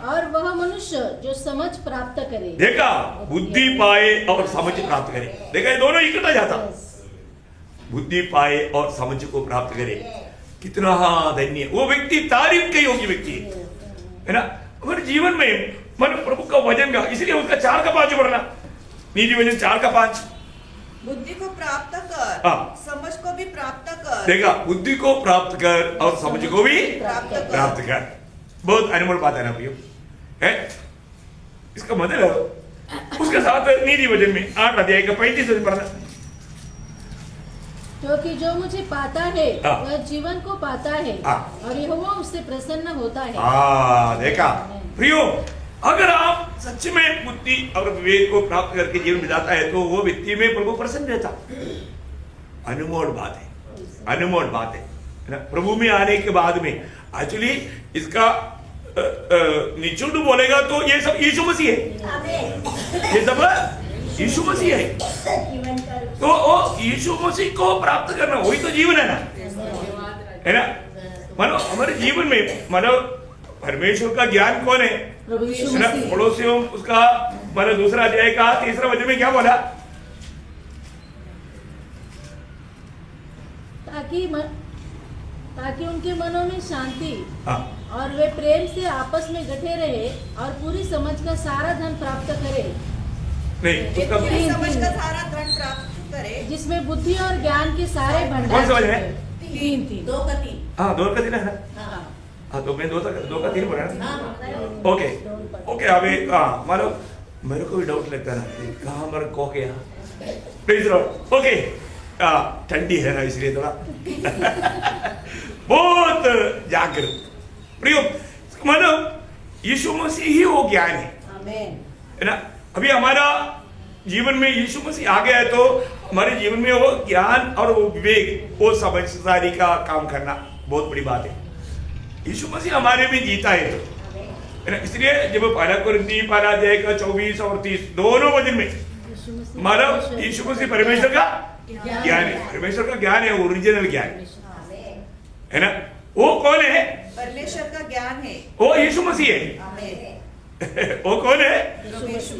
और वह मनुष्य जो समझ प्राप्त करे। देखा, बुद्धि पाए और समझ प्राप्त करे। देखा, ये दोनों इकट्ठा जाता। बुद्धि पाए और समझ को प्राप्त करे, कितना धन्य वो व्यक्ति, तारीफ के योग्य व्यक्ति है ना। हमारे जीवन में मन प्रभु का वचन का, इसलिए उसका 4 का 5 पढ़ना। नीति वचन 4 का 5। बुद्धि को प्राप्त कर, समझ को भी प्राप्त कर। देखा, बुद्धि को प्राप्त कर और समझ को भी प्राप्त कर। बहुत अनमोल बात है ना प्रियो, है। इसका मतलब उसके साथ नीति वचन में 8 अध्याय का 35 वचन पढ़ना। क्योंकि जो मुझे पाता है वह जीवन को पाता है और यहोवा उससे प्रसन्न होता है। देखा प्रियो, अगर आप सच में बुद्धि और विवेक को प्राप्त करके जीवन बिताता है तो वो व्यक्ति में प्रभु प्रसन्न रहता। अनमोल बात है, अनमोल बात है ना। प्रभु में आने के बाद में एक्चुअली इसका निचुड़ बोलेगा तो ये सब यीशु मसीह है, ये सब यीशु मसीह है। तो वो यीशु मसीह को प्राप्त करना वही तो जीवन है ना। मानो हमारे जीवन में मानो परमेश्वर का ज्ञान कौन है? पड़ोसियों उसका मानो 2 अध्याय का 3 वचन में क्या बोला? ताकि उनके मनों में शांति और वे प्रेम से आपस में गठे रहे और पूरी समझ का सारा धन प्राप्त करे। नहीं, पूरी समझ का सारा धन प्राप्त करे, जिसमें बुद्धि और ज्ञान के सारे भंडार। कौन सा वचन है? 3 2 का 3। हाँ, 2 का 3 है ना। तो मैं 2 का 3 बोला ना। ओके अभी मानो मेरे को भी डाउट लगता है ना, कहाँ मेरे को क्या प्लीज लॉर्ड। ओके, ठंडी है ना इसलिए थोड़ा बहुत जागरूक प्रियो। मानो यीशु मसीह ही वो ज्ञान है ना। अभी हमारा जीवन में यीशु मसीह आ गया है तो हमारे जीवन में वो ज्ञान और वो विवेक, वो समझदारी का काम करना बहुत बड़ी बात है। यीशु मसीह हमारे में जीता है ना। इसलिए जब 1 कोरिन्थी 12 अध्याय का 24 और 30 दोनों वचन में हमारा यीशु मसीह परमेश्वर का ज्ञान है, परमेश्वर का ज्ञान है, ओरिजिनल ज्ञान है ना। वो कौन है? परमेश्वर का ज्ञान है, वो यीशु मसीह है। वो कौन है?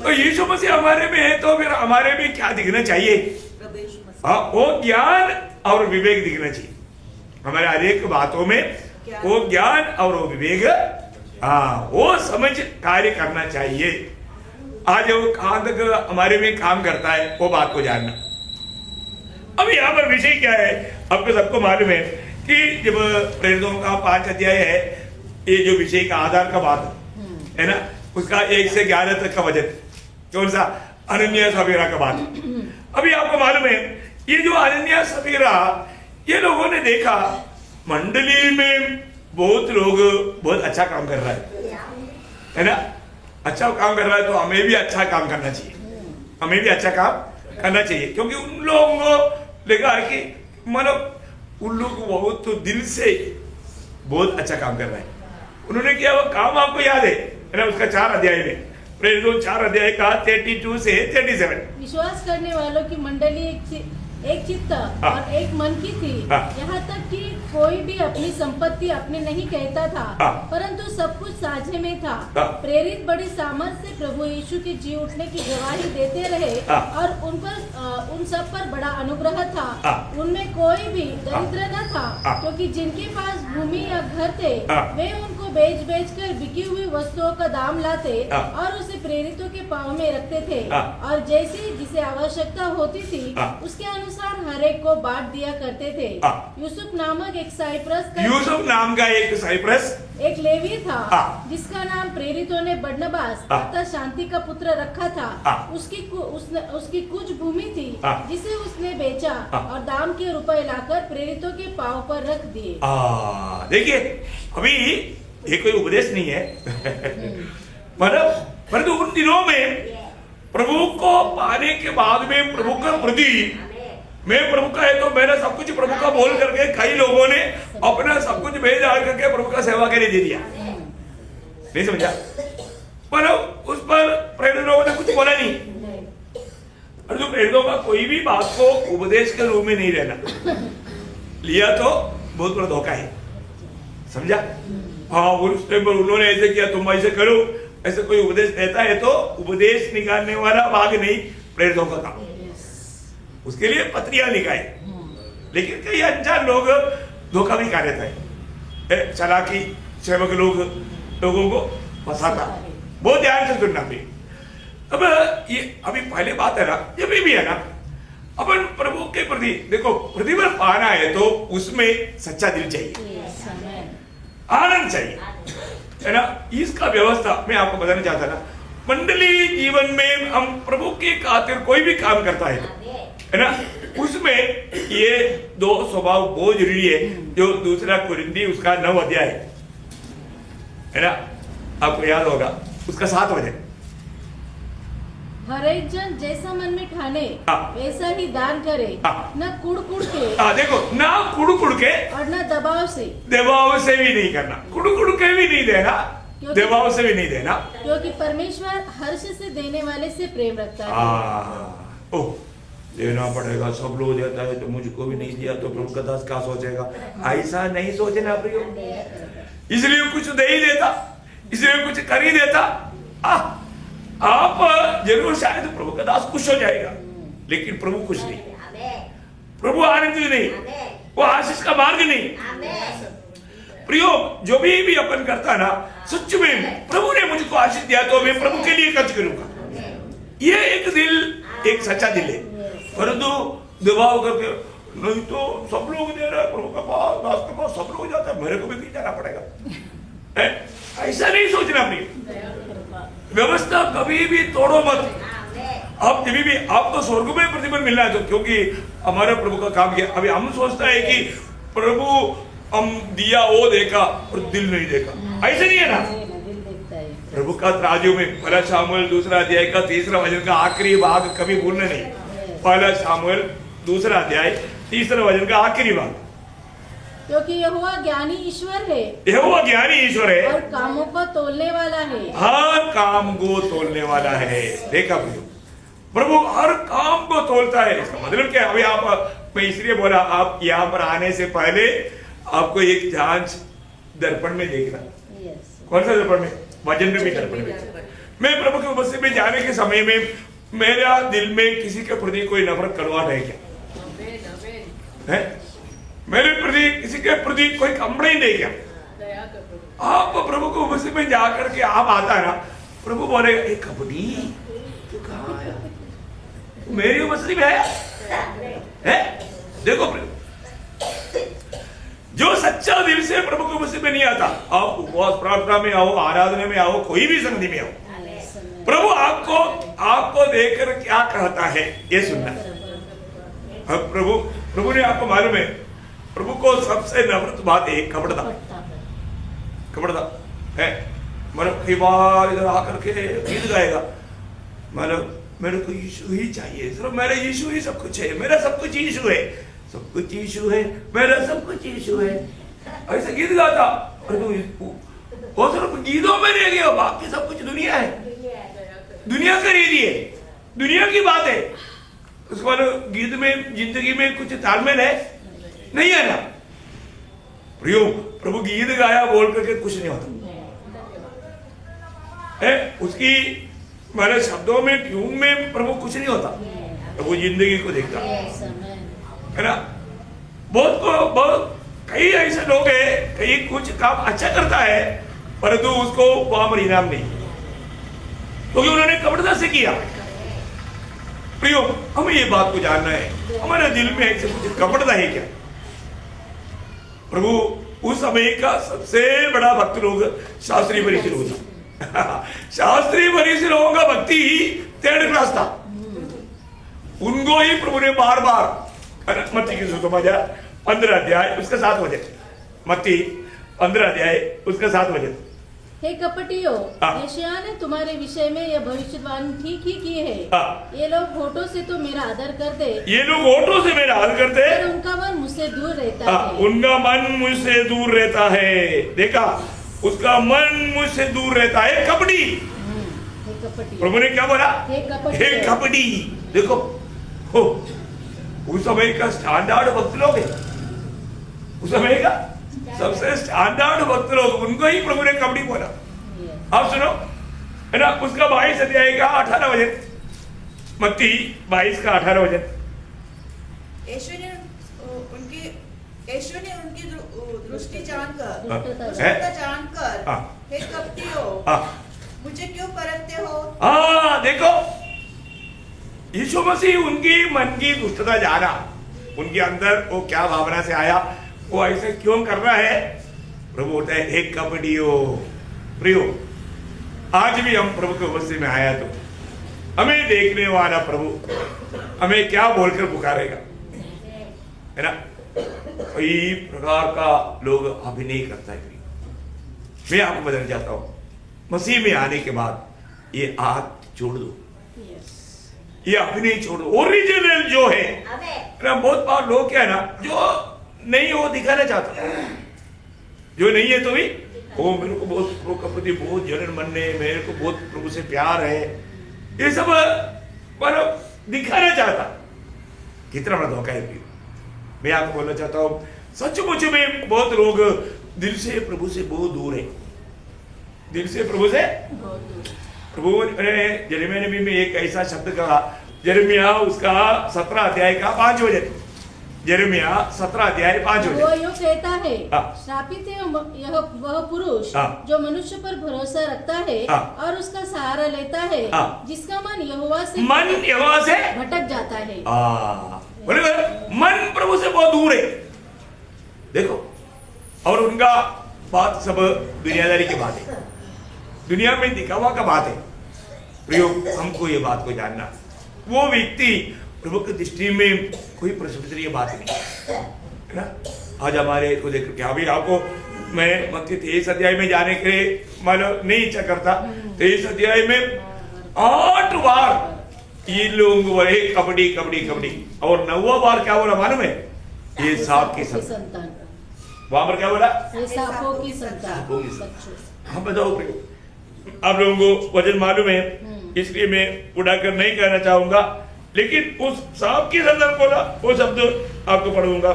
तो यीशु मसीह हमारे में है तो फिर हमारे में क्या दिखना चाहिए? वो ज्ञान और विवेक दिखना चाहिए हमारे हर एक बातों में। वो ज्ञान और वो विवेक, वो समझ कार्य करना चाहिए। आज वो कहां तक हमारे में काम करता है वो बात को जानना। अब यहाँ पर विषय क्या है? आपको सबको मालूम है कि जब प्रेरितों का 5 अध्याय है, ये जो विषय का आधार का बात है ना, उसका 1 से 11 तक का वचन कौन सा? अनन्या सफीरा का बात। अभी आपको मालूम है ये जो अनन्या सफीरा, ये लोगों ने देखा मंडली में बहुत लोग बहुत अच्छा काम कर रहा है ना, अच्छा काम कर रहा है तो हमें भी अच्छा काम करना चाहिए, हमें भी अच्छा काम करना चाहिए, क्योंकि उन लोगों को लगा कि मतलब उन लोग बहुत दिल से बहुत अच्छा काम कर रहे हैं। उन्होंने किया वो काम आपको याद है ना, उसका 4 अध्याय में, प्रेरितों 4 अध्याय का 32 से 37। विश्वास करने वालों की मंडली एक चित्त और एक मन की थी। यहाँ तक कि कोई भी अपनी संपत्ति अपने नहीं कहता था, परंतु सब कुछ साझे में था। प्रेरित बड़ी सामर्थ से प्रभु यीशु के जी उठने की गवाही देते रहे और उन सब पर बड़ा अनुग्रह था। उनमें कोई भी दरिद्र न था, क्योंकि जिनके पास भूमि या घर थे वे उनको बेच कर बिकी हुई वस्तुओं का दाम लाते और उसे प्रेरितों के पाँव में रखते थे, और जैसे जिसे आवश्यकता होती थी उसके अनुसार हर एक को बांट दिया करते थे। यूसुफ नामक एक यूसुफ नाम का एक साइप्रस एक लेवी था, जिसका नाम प्रेरितों ने बरनबास अर्थात शांति का पुत्र रखा था। उसकी कुछ भूमि थी जिसे उसने बेचा और दाम के रुपए लाकर प्रेरितों के पांव पर रख दिए। देखिए अभी ये कोई उपदेश नहीं है मतलब, परंतु उन दिनों में प्रभु को पाने के बाद में प्रभु का प्रति मैं प्रभु का है तो मैंने सब कुछ प्रभु का बोल करके कई लोगों ने अपना सब कुछ भेज डाल करके प्रभु का सेवा के लिए दे दिया, नहीं समझा, पर उस पर प्रेरितों ने कुछ बोला नहीं। और जो प्रेरितों का कोई भी बात को उपदेश के रूप में नहीं रहना, लिया तो बहुत बड़ा धोखा है, समझा। हाँ उस टाइम पर उन्होंने ऐसे किया तुम ऐसे करो, ऐसे कोई उपदेश देता है तो उपदेश निकालने वाला भाग नहीं प्रेरितों का काम, उसके लिए पत्रियां लिखाए। लेकिन कई अनजान लोग धोखा भी खा लेता है, चालाकी सेवक लोगों को फंसाता। बहुत ध्यान से सुनना भी। अब ये अभी पहले बात है ना, ये भी है ना, अपन प्रभु के प्रति देखो, प्रतिफल पाना है तो उसमें सच्चा दिल चाहिए, आनंद चाहिए, है ना। इसका व्यवस्था मैं आपको बताना चाहता ना, मंडली जीवन में हम प्रभु के खातिर कोई भी काम करता है ना, उसमें ये 2 स्वभाव बहुत जरूरी है, जो दूसरा कुरिन्थी उसका 9 अध्याय है ना, आपको याद होगा उसका 7 वचन, हर एक जन जैसा मन में ठाने वैसा ही दान करे, न कुड़ के, देखो ना कुड़ के और न दबाव से भी नहीं करना, कुड़ के भी नहीं देना, दबाव से भी नहीं देना, क्योंकि परमेश्वर हर्ष से देने वाले से प्रेम रखता है। ओह देना पड़ेगा, सब लोग देता है तो मुझको भी नहीं दिया तो प्रभु का दास क्या सोचेगा, ऐसा नहीं सोचना प्रियो। इसलिए कुछ दे ही देता, इसलिए कुछ कर ही देता, आप जरूर शायद प्रभु का दास खुश हो जाएगा, लेकिन प्रभु खुश नहीं, प्रभु आनंदित नहीं, वो आशीष का मार्ग नहीं। प्रियो जो भी अपन करता ना, सच में प्रभु ने मुझको आशीष दिया तो मैं प्रभु के लिए खर्च करूंगा, ये एक दिल, एक सच्चा दिल है। परंतु दबाव करके नहीं तो सब लोग दे रहे हैं, प्रभु के पास दास के पास सब लोग जाता है, मेरे को भी नहीं जाना पड़ेगा, ऐसा नहीं सोचना प्रिय। व्यवस्था कभी भी तोड़ो मत। आप जब भी आपको स्वर्ग में प्रतिफल मिलना है तो, क्योंकि हमारे प्रभु का काम किया। अभी हम सोचता है कि प्रभु हम दिया वो देखा और दिल नहीं देखा, ऐसे नहीं है ना। प्रभु का तराजू में 1 शामुएल 2 अध्याय का 3 वचन का आखिरी भाग कभी भूलना नहीं। 1 शामुएल 2 अध्याय 3 वचन का आखिरी भाग, क्योंकि यहोवा ज्ञानी ईश्वर है, यहोवा ज्ञानी ईश्वर है और कामों को तोलने वाला है, हर काम को तोलने वाला है। देखा प्रभु हर काम को तोलता है। इसका मतलब क्या है? अभी आप, मैं इसलिए बोला, आप यहाँ पर आने से पहले आपको एक जांच दर्पण में देखना। कौन सा दर्पण में? वजन में भी दर्पण में। मैं प्रभु के उपस्थिति में जाने के समय में मेरा दिल में किसी के प्रति कोई नफरत करवाट है क्या? है मेरे प्रति किसी के प्रति कोई कंप्लेंट नहीं क्या? आप प्रभु को उपस्थिति में जाकर के आप आता है ना, प्रभु बोलेगा एक कबड्डी तू कहाँ आया? मेरी उपस्थिति में आया है? देखो जो सच्चा दिल से प्रभु की उपस्थिति में नहीं आता, आप उपवास प्रार्थना में आओ, आराधना में आओ, कोई भी संगति में आओ, प्रभु आपको देखकर क्या कहता है ये सुनना। अब प्रभु ने आपको मालूम है, प्रभु को सबसे नफरत बात है कपटता। कपड़ा है, मतलब कई बार इधर आकर के गीत गाएगा, मतलब मेरे को यीशु ही चाहिए, सिर्फ मेरा यीशु ही सब कुछ है, मेरा सब कुछ यीशु है, सब कुछ यीशु है, मेरा सब कुछ यीशु है, ऐसा गीत गाता। और वो सिर्फ गीतों में रह गया, बाकी सब कुछ दुनिया है, दुनिया खरीदी है, दुनिया की बात है। उसके बाद गीत में जिंदगी में कुछ तालमेल है नहीं है ना प्रियो। प्रभु गीत गाया बोल करके कुछ नहीं होता है, उसकी हमारे शब्दों में ट्यून में प्रभु कुछ नहीं होता, प्रभु जिंदगी को देखता है ना। बहुत कई ऐसे लोग हैं, कई कुछ काम अच्छा करता है परंतु उसको वहां पर इनाम नहीं, क्योंकि उन्होंने कपटता से किया। प्रियो, हमें ये बात को जानना है, हमारे दिल में ऐसे कुछ कपटता है क्या? प्रभु उस समय का सबसे बड़ा भक्त लोग शास्त्री फरीसी लोग था। शास्त्री फरीसी लोगों का भक्ति 3rd क्लास था, उनको ही प्रभु ने बार बार मत्ती की सुसमाचार 15 अध्याय उसका 7 वचन, मत्ती 15 अध्याय उसका 7 वचन, हे कपटियों, यशायाह ने तुम्हारे विषय में यह भविष्यवाणी ठीक ही की है। ये लोग होठों से तो मेरा आदर करते, ये लोग होठों से मेरा आदर करते, पर उनका मन मुझसे दूर रहता है। उनका मन मुझसे दूर रहता है। देखा, उसका मन मुझसे दूर रहता है। कपटी, प्रभु ने क्या बोला? हे कपटी। देखो हो, उस समय का स्टैंडर्ड भक्त लोग है, उस समय का सबसे स्टैंडर्ड भक्त लोग, उनको ही प्रभु ने कपटी बोला। आप सुनो है ना, उसका 22 अध्याय का 18 वचन, मत्ती 22 का 18 वचन। यीशु ने उनकी दृष्टि जानकर, हे कपटियों, मुझे क्यों परखते हो? देखो, यीशु मसीह उनकी मन की दुष्टता जाना, उनके अंदर वो क्या भावना से आया, वो ऐसे क्यों कर रहा है। प्रभु बोलता है, हे कपटियों। प्रियो, आज भी हम प्रभु के उपस्थिति में आया तो हमें देखने वाला प्रभु हमें क्या बोलकर पुकारेगा, है ना। कई प्रकार का लोग अभिनय करता है। मैं आपको बताना चाहता हूं, मसीह में आने के बाद ये आग छोड़ दो, ये अभिनय छोड़ दो। ओरिजिनल जो है ना, बहुत बार लोग क्या है ना, जो नहीं वो दिखाना चाहता, जो नहीं है तो भी वो मेरे को बहुत प्रभु के प्रति बहुत जलन मन है, मेरे को बहुत प्रभु से प्यार है, ये सब पर दिखाना चाहता। कितना बड़ा धोखा है। मैं आपको बोलना चाहता हूं, सचमुच में बहुत लोग दिल से प्रभु से बहुत दूर है, दिल से प्रभु से प्रभु ने यिर्मयाह नबी में एक ऐसा शब्द कहा, यिर्मयाह उसका 17 अध्याय का 5 वचन, यिर्मयाह 17 अध्याय 5 वचन। वो यूं कहता है, श्रापित है वह पुरुष जो मनुष्य पर भरोसा रखता है और उसका सहारा लेता है, जिसका मन यहोवा से भटक जाता है। मन प्रभु से बहुत दूर है। देखो, और उनका बात सब दुनियादारी की बात है, दुनिया में दिखावा का बात है। प्रियो, हमको ये बात को जानना, वो व्यक्ति प्रभु की दृष्टि में कोई प्रशंसनीय बात नहीं है ना। आज हमारे को देख के अभी आपको मैं मत्ती 23 अध्याय में जाने के लिए मतलब नहीं इच्छा करता। 23 अध्याय में 8 बार ये लोग बोले कबड्डी कबड्डी कबड्डी, और 9वां बार क्या बोला मालूम है? ये सांप की संतान। वहां पर क्या बोला? ये सांपों की संतान। हाँ, बताओ आप लोगों को वचन मालूम है, इसलिए मैं उड़ाकर नहीं कहना चाहूंगा, लेकिन उस सांप की संतान बोला, वो शब्द आपको पढ़ूंगा,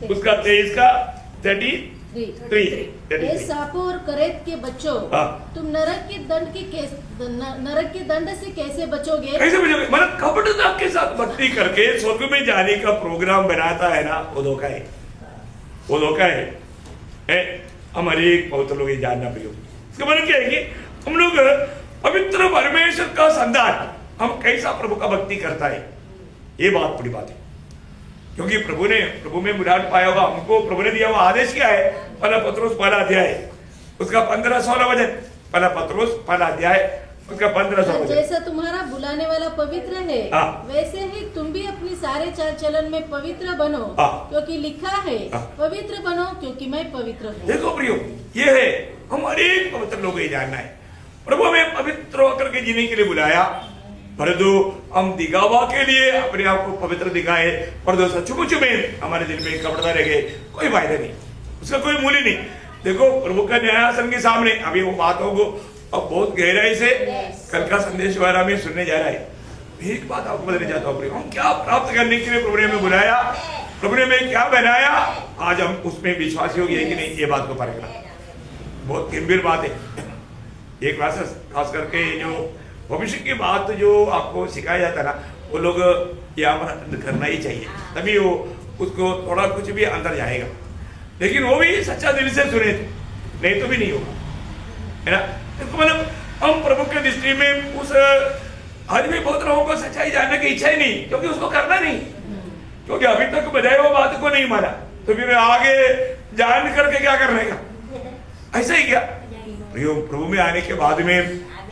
उसका 23 का 33। सांपों और करेत के बच्चों, तुम नरक के दंड से कैसे बचोगे? कैसे बचोगे? मतलब कपटता के साथ भक्ति करके स्वर्ग में जाने का प्रोग्राम बनाता है ना, वो धोखा है, वो धोखा है। हमारे पवित्र लोग ये जानना प्रियो, इसका मतलब क्या है कि हम लोग पवित्र परमेश्वर का संतान, हम कैसा प्रभु का भक्ति करता है, ये बहुत बड़ी बात है। क्योंकि प्रभु में बुलाहट पाया होगा, हमको प्रभु ने दिया हुआ आदेश क्या है? पहला पत्रोस 1 अध्याय उसका 15-16 वचन, पहला पत्रोस 1 अध्याय उसका 1500 वजन। जैसा तुम्हारा बुलाने वाला पवित्र है, हाँ। वैसे ही तुम भी अपनी सारे चाल चलन में पवित्र बनो, हाँ। क्योंकि लिखा है, हाँ। पवित्र बनो क्योंकि मैं पवित्र हूँ। देखो प्रियो, ये है हम हर एक पवित्र लोगों को ये जानना है। प्रभु हमें पवित्र होकर के जीने के लिए बुलाया, परंतु हम दिखावा के लिए अपने आप को पवित्र दिखाए, परंतु सचमुच में हमारे दिल में कपड़ता रह गए, कोई फायदा नहीं, उसका कोई मूल्य नहीं। देखो प्रभु का न्यायासन के सामने अभी वो बातों को अब बहुत गहराई से कल का संदेश द्वारा में सुनने जा रहा है। एक बात आपको बताने चाहता हूँ, हम क्या प्राप्त करने के लिए प्रभु ने हमें बुलाया, प्रभु ने हमें क्या बनाया, आज हम उसमें विश्वासी हो गए कि नहीं, ये बात को परखना बहुत गंभीर बात है। एक खास करके जो भविष्य की बात जो आपको सिखाया जाता है ना, वो लोग यहाँ पर करना ही चाहिए, तभी वो उसको थोड़ा कुछ भी अंदर जाएगा। लेकिन वो भी सच्चा दिल से सुने, नहीं तो भी नहीं होगा, है ना। तो मतलब हम प्रभु के दृष्टि में उस आज भी बहुत लोगों को सच्चाई जानने की इच्छा ही नहीं, क्योंकि उसको करना नहीं, क्योंकि अभी तक बजाय वो बात को नहीं माना, तो फिर आगे जान करके क्या करने का, ऐसा ही क्या। प्रभु में आने के बाद में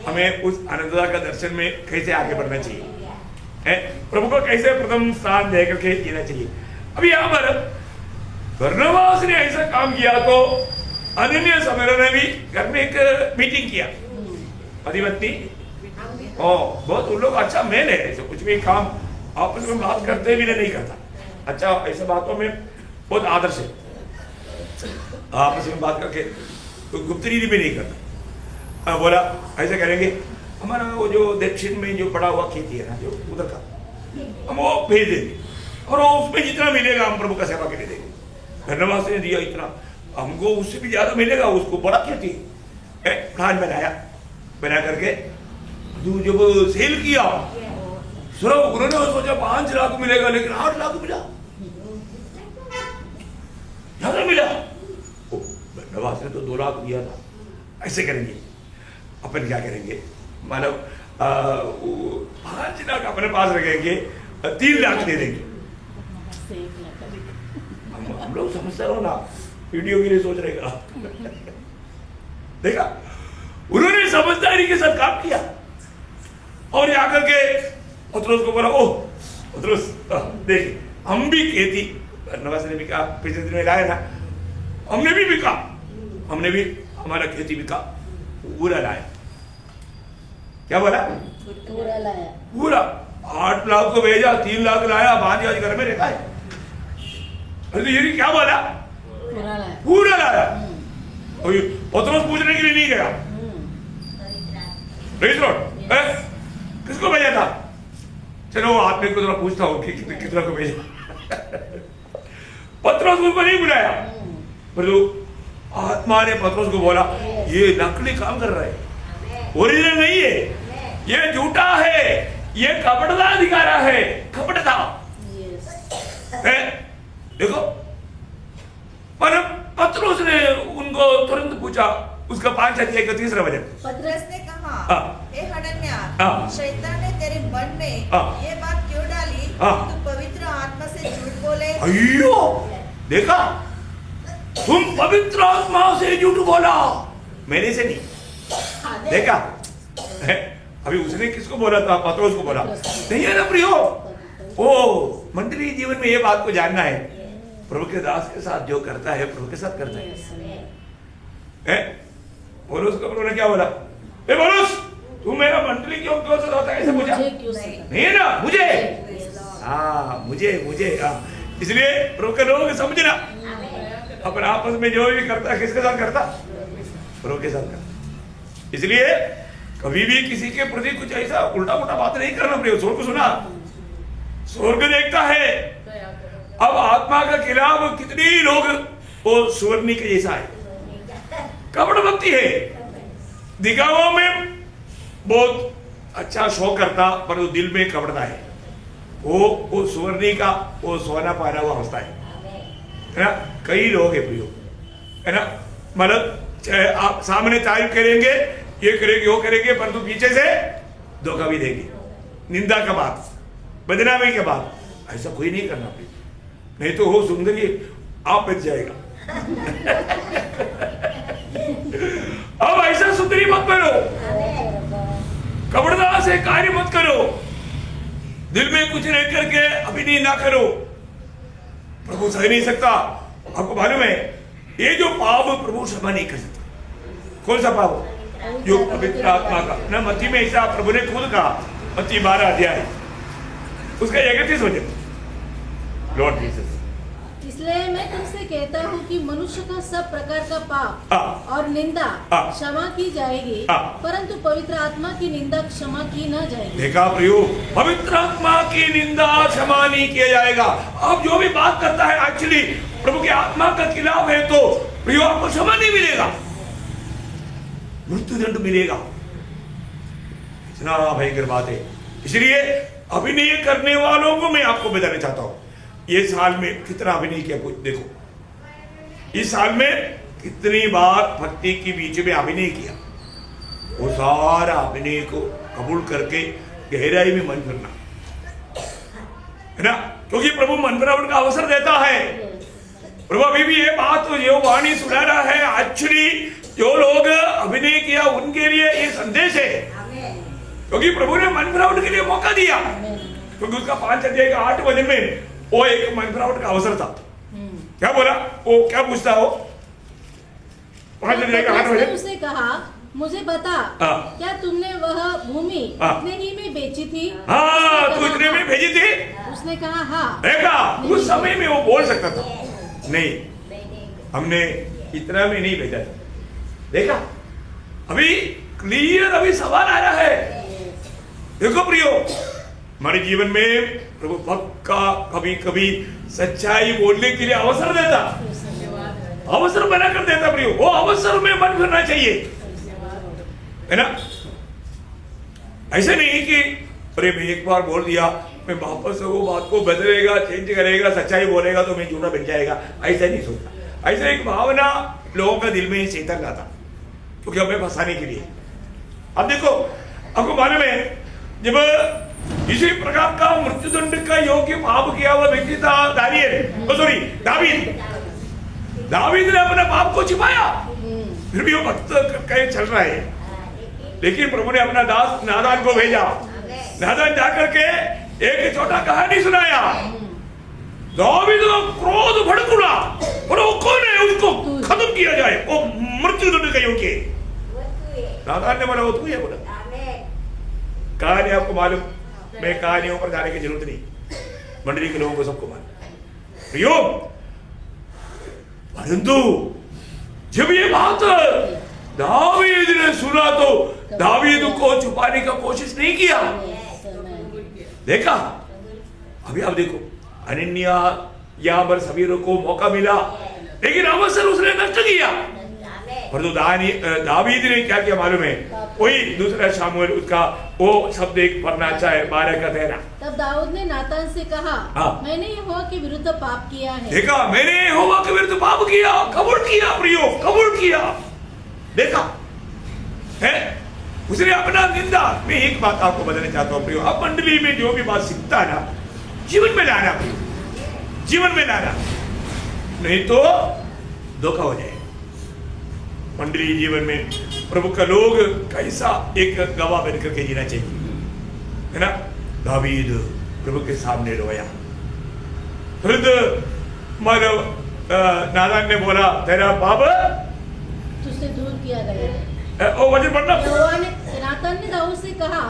हमें उस अनंतता का दर्शन में कैसे आगे बढ़ना चाहिए, प्रभु को कैसे प्रथम स्थान दे करके जीना चाहिए। अभी यहाँ पर बरनबास ने ऐसा काम किया तो अनन्य सम्मेलन ने भी घर में एक मीटिंग किया, पति पत्नी बहुत उन लोग अच्छा मेल है, ऐसे कुछ भी काम आपस में बात करते भी नहीं करता, अच्छा ऐसे बातों में बहुत आदर्श है, आपस में बात करके तो गुप्त रीति भी नहीं करता। बोला ऐसे करेंगे, हमारा वो जो दक्षिण में जो पड़ा हुआ खेती है ना, जो उधर का हम वो भेज देंगे, और वो उसमें जितना मिलेगा हम प्रभु का सेवा के लिए देंगे। धन्यवाद ने दिया इतना, हमको उससे भी ज्यादा मिलेगा, उसको बड़ा खेती प्लान बना करके जब सेल किया, सुनो उन्होंने सोचा 5 लाख मिलेगा, लेकिन 8 लाख मिला, ज्यादा मिला। धन्यवाद ने तो 2 लाख दिया था। ऐसे करेंगे अपन, क्या करेंगे, मतलब 5 लाख अपने पास रखेंगे, 3 लाख दे देंगे। हम लोग समझते हो ना, वीडियो के लिए सोच रहे का देखा, उन्होंने समझदारी के साथ काम किया, और जाकर के पतरस को बोला, ओह पतरस देख हम भी खेती, बरनबास ने भी कहा, पिछले दिन में लाया ना, हमने भी बिका, हमने भी हमारा खेती बिका, पूरा लाया। क्या बोला? पूरा लाया, पूरा 8 लाख को भेजा, 3 लाख लाया, 5 आज घर में रखा है। अरे ये क्या बोला? पूरा लाया। और पतरस पूछने के लिए नहीं गया, किसको भेजा था? चलो आदमी को थोड़ा पूछता हूँ कि कितना को भेजा। पतरस उसको नहीं बुलाया, पर आत्मा ने पतरस को बोला, ये नकली काम कर रहा है, ओरिजिनल नहीं है, ये झूठा है, ये कपटता दिखा रहा है, कपटता है। देखो, पर पतरस ने उनको तुरंत पूछा, उसका 5 अध्याय का 3रा वचन। पतरस ने कहा, हे हनन्याह, शैतान ने तेरे मन में ये बात क्यों डाली, तू पवित्र आत्मा से झूठ बोले? अयो, देखा, तुम पवित्र आत्मा से झूठ बोला, मेरे से नहीं। देखा, अभी उसने किसको बोला था? पतरस को बोला, नहीं है ना प्रियो। ओ मंडली जीवन में ये बात को जानना है, प्रभु के दास के साथ जो करता है प्रभु के साथ करता है। पौलुस को प्रभु ने क्या बोला? ए पौलुस, तू मेरा मंडली क्यों सताता है? ऐसे पूछा नहीं है ना, मुझे, हाँ मुझे हाँ। इसलिए प्रभु के लोग समझना, अपन आपस में जो भी करता है किसके साथ करता? प्रभु के साथ करता। इसलिए कभी भी किसी के प्रति कुछ ऐसा उल्टा पुल्टा बात नहीं करना। प्रिय, स्वर्ग को सुना, स्वर्ग देखता है। अब आत्मा का खिलाफ कितने लोग वो सुवर्णी के जैसा है, कपट भक्ति है, दिखावा में बहुत अच्छा शो करता, पर वो दिल में कपड़ता है। वो सुवर्णी का वो सोना पहना हुआ होता है ना। कई लोग है प्रियो, है ना, मतलब आप सामने तारीफ करेंगे, ये करेंगे वो करेंगे, परंतु पीछे से धोखा भी देंगे, निंदा का बात, बदनामी के बात। ऐसा कोई नहीं करना प्रिय, नहीं तो हो सुंदरी आप बच जाएगा। अब ऐसा सुंदरी मत बनो, से कार्य मत करो, दिल में कुछ रह करके अभिनय ना करो, प्रभु सह नहीं सकता। आपको मालूम है ये जो पाप प्रभु क्षमा नहीं कर सकता। कौन सा पाप? जो पवित्र आत्मा का ना, मत्ती में ऐसा प्रभु ने खुद कहा, मत्ती 12 अध्याय उसका 31 वचन, लॉर्ड जीसस। इसलिए मैं तुमसे कहता हूँ कि मनुष्य का सब प्रकार का पाप और निंदा क्षमा की जाएगी, परंतु पवित्र आत्मा की निंदा क्षमा की न जाएगी। देखा प्रियो, पवित्र आत्मा की निंदा क्षमा नहीं किया जाएगा। आप जो भी बात करता है एक्चुअली प्रभु की आत्मा का खिलाफ है तो प्रियो आपको क्षमा नहीं मिलेगा, मृत्यु दंड मिलेगा। इतना भयंकर बात है। इसलिए अभिनय करने वालों को मैं आपको बताना चाहता हूं, ये साल में कितना अभिनय किया कुछ देखो, इस साल में कितनी बार भक्ति के बीच में अभिनय किया, वो सारा अभिनय को कबूल करके गहराई में मन फिरना है ना, क्योंकि प्रभु मन फिरावट का अवसर देता है। प्रभु अभी भी ये बात जो वाणी सुना रहा है, एक्चुअली जो लोग अभिनय किया उनके लिए ये संदेश है, क्योंकि प्रभु ने मन फिरावट के लिए मौका दिया, क्योंकि उसका 5 अध्याय का 8 वचन में वो एक मन फिरावट का अवसर था। क्या बोला वो, क्या पूछता हो? 5 अध्याय का 8 वचन उसने कहा, मुझे बता क्या तुमने वह भूमि इतने ही में बेची थी? हाँ, तू इतने में भेजी थी? उसने कहा हाँ। देखा, उस समय में वो बोल सकता था, नहीं हमने इतना में नहीं भेजा था। देखा, अभी क्लियर अभी सवाल आ रहा है। देखो प्रियो, हमारे जीवन में प्रभु भक्त का कभी कभी सच्चाई बोलने के लिए अवसर देता, अवसर बना कर देता प्रियो, वो अवसर में मन फिरना चाहिए, है ना। ऐसे नहीं कि अरे मैं एक बार बोल दिया, मैं वापस वो बात को बदलेगा, चेंज करेगा, सच्चाई बोलेगा तो मैं झूठा बन जाएगा, ऐसा नहीं सोचता। ऐसा एक भावना लोगों का दिल में शैतान लाता, क्योंकि हमें फंसाने के लिए। अब देखो, आपको मालूम है जब इसी प्रकार का मृत्युदंड का योग्य पाप किया हुआ व्यक्ति था दावीद ने अपने पाप को छिपाया, फिर भी वो भक्त कहीं चल रहा है, लेकिन प्रभु ने अपना दास नादान को भेजा। नादान जाकर के एक छोटा कहानी सुनाया। दावीद का क्रोध भड़क उठा, और वो कौन है उसको खत्म किया जाए, वो मृत्युदंड का योग्य है। नादान ने बोला वो तू है। बोला कहानी आपको मालूम, मैं कहानियों पर जाने की जरूरत नहीं, मंडली के लोगों को सबको मालूम। परंतु जब ये बात दावीद ने सुना तो दावीद को छुपाने का कोशिश नहीं किया। देखा, अभी आप देखो, अनन्या यहाँ पर सभी को मौका मिला, लेकिन अवसर उसने नष्ट किया। परंतु दावीद ने क्या किया मालूम है? वही दूसरा शामुएल उसका वो शब्द एक पढ़ना चाहे 12 का 13। तब दाऊद ने नातान से कहा, मैंने यहोवा के विरुद्ध पाप किया है। देखा, मैंने यहोवा के विरुद्ध पाप किया, कबूल किया प्रियो, कबूल किया। देखा है, उसने अपना निंदा। मैं एक बात आपको बताना चाहता हूँ प्रियो, अब मंडली में जो भी बात सीखता है ना, जीवन में लाना प्रियो, जीवन में लाना, नहीं तो धोखा हो जाए। मंडली जीवन में प्रभु का लोग कैसा एक गवाह बनकर के जीना चाहिए, है ना। दावीद प्रभु के सामने रोया, फिर नादान ने बोला तेरा पाप तुझसे दूर किया गया। ओ वचन पढ़ना। नातान ने दाऊद से कहा,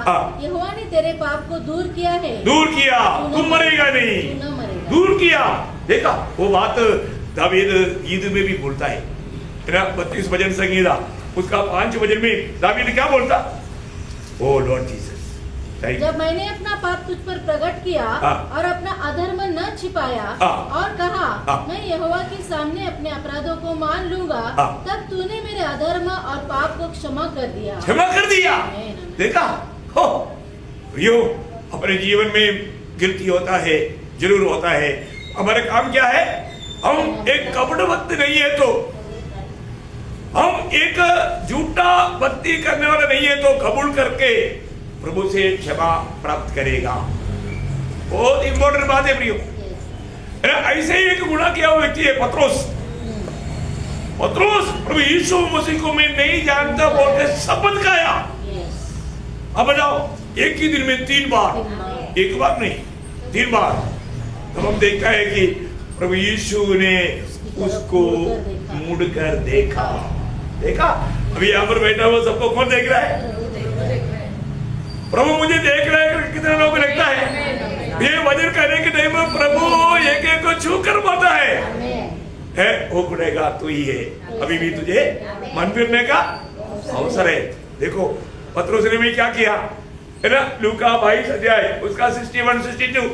यहोवा ने तेरे पाप को दूर किया है। दूर किया, तुम मरेगा नहीं, तू न मरेगा। दूर किया। देखा, वो बात दावीद गीत में भी बोलता है ना, 32 भजन संगीता उसका 5 भजन में दावीद क्या बोलता? ओ लॉर्ड जीसस, जब मैंने अपना पाप तुझ पर प्रकट किया और अपना अधर्म न छिपाया और कहा मैं यहोवा के सामने अपने अपराधों को मान लूंगा, तब तूने मेरे अधर्म और पाप को क्षमा कर दिया। क्षमा कर दिया। देखा हो यो, अपने जीवन में गिल्टी होता है, जरूर होता है। हमारा काम क्या है? हम एक कपट भक्त नहीं है तो, हम एक झूठा भक्ति करने वाला नहीं है तो कबूल करके प्रभु से क्षमा प्राप्त करेगा। बहुत इंपॉर्टेंट बात है प्रियो। ऐसे ही एक गुनाह किया हुआ व्यक्ति है पत्रोस। प्रभु यीशु मसीह को मैं नहीं जानता बोल के शपथ खाया। अब बताओ, एक ही दिन में 3 बार, एक बार नहीं 3 बार। तब हम देखता है कि प्रभु यीशु ने उसको मुड़कर देखा। अभी यहाँ पर बैठा हुआ सबको कौन देख रहा है? प्रभु मुझे देख रहा है। कितने लोगों को लगता है ये वजन करने के टाइम में प्रभु एक एक को छू कर बोलता है वो गुनेगा तू ही है, अभी भी तुझे मन फिरने का अवसर है। देखो पत्रोस ने भी क्या किया है ना, लूका 22 अध्याय उसका 61-62।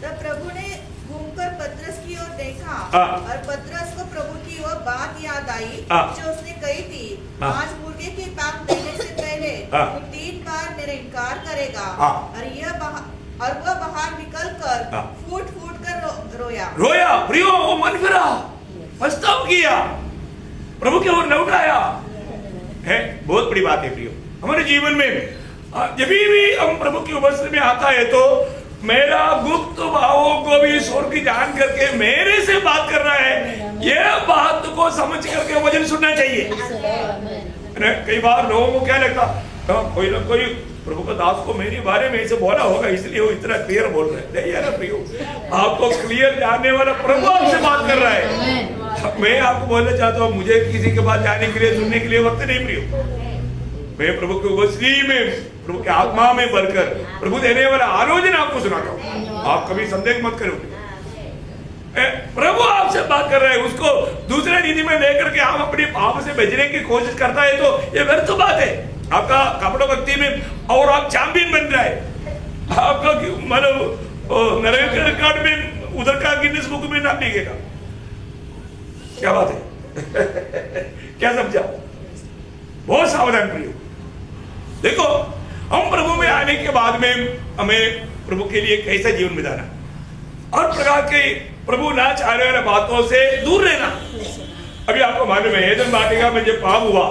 तब प्रभु ने घूमकर पतरस की ओर देखा और पतरस को प्रभु की वो बात याद आई जो उसने कही थी, आज मुर्गे के पांख देने से पहले तू 3 बार मेरा इनकार करेगा। और वह बाहर निकलकर फूट कर रोया। प्रियो वो मन फिरा, पछतावा किया, प्रभु की ओर लौट आया है। बहुत बड़ी बात है प्रियो हमारे जीवन में। जब भी हम प्रभु की उपस्थिति में आता है तो मेरा गुप्त भावों को भी स्वर्ग की जान करके मेरे से बात कर रहा है, यह बात को समझ करके वचन सुनना चाहिए। कई बार लोगों को क्या लगता, कोई ना कोई प्रभु का दास को मेरे बारे में ऐसे बोला होगा इसलिए वो इतना क्लियर बोल रहे हैं। नहीं यार प्रियो, आपको क्लियर जानने वाला प्रभु आपसे बात कर रहा है। मैं आपको बोलना चाहता हूँ, मुझे किसी के पास जाने के लिए सुनने के लिए वक्त नहीं प्रियो। मैं प्रभु की उपस्थिति में, प्रभु के आत्मा में भरकर प्रभु देने वाला आलोचना आपको सुनाता हूँ। आप कभी संदेह मत करो, प्रभु आपसे बात कर रहा है। उसको दूसरे रीति में लेकर के आप अपनी पाप से बचने की कोशिश करता है तो ये व्यर्थ बात है। आपका कपड़ों भक्ति में और आप चैंपियन बन रहा है, आपका मतलब नरेंद्र रिकॉर्ड में उधर का गिनीज बुक में नाम लिखेगा। क्या बात है क्या समझा? बहुत सावधान प्रियो। देखो हम प्रभु में आने के बाद में हमें प्रभु के लिए कैसा जीवन बिताना और प्रकार के प्रभु ना चाहने वाले बातों से दूर रहना। अभी आपको मालूम है एदन वाटिका में जब पाप हुआ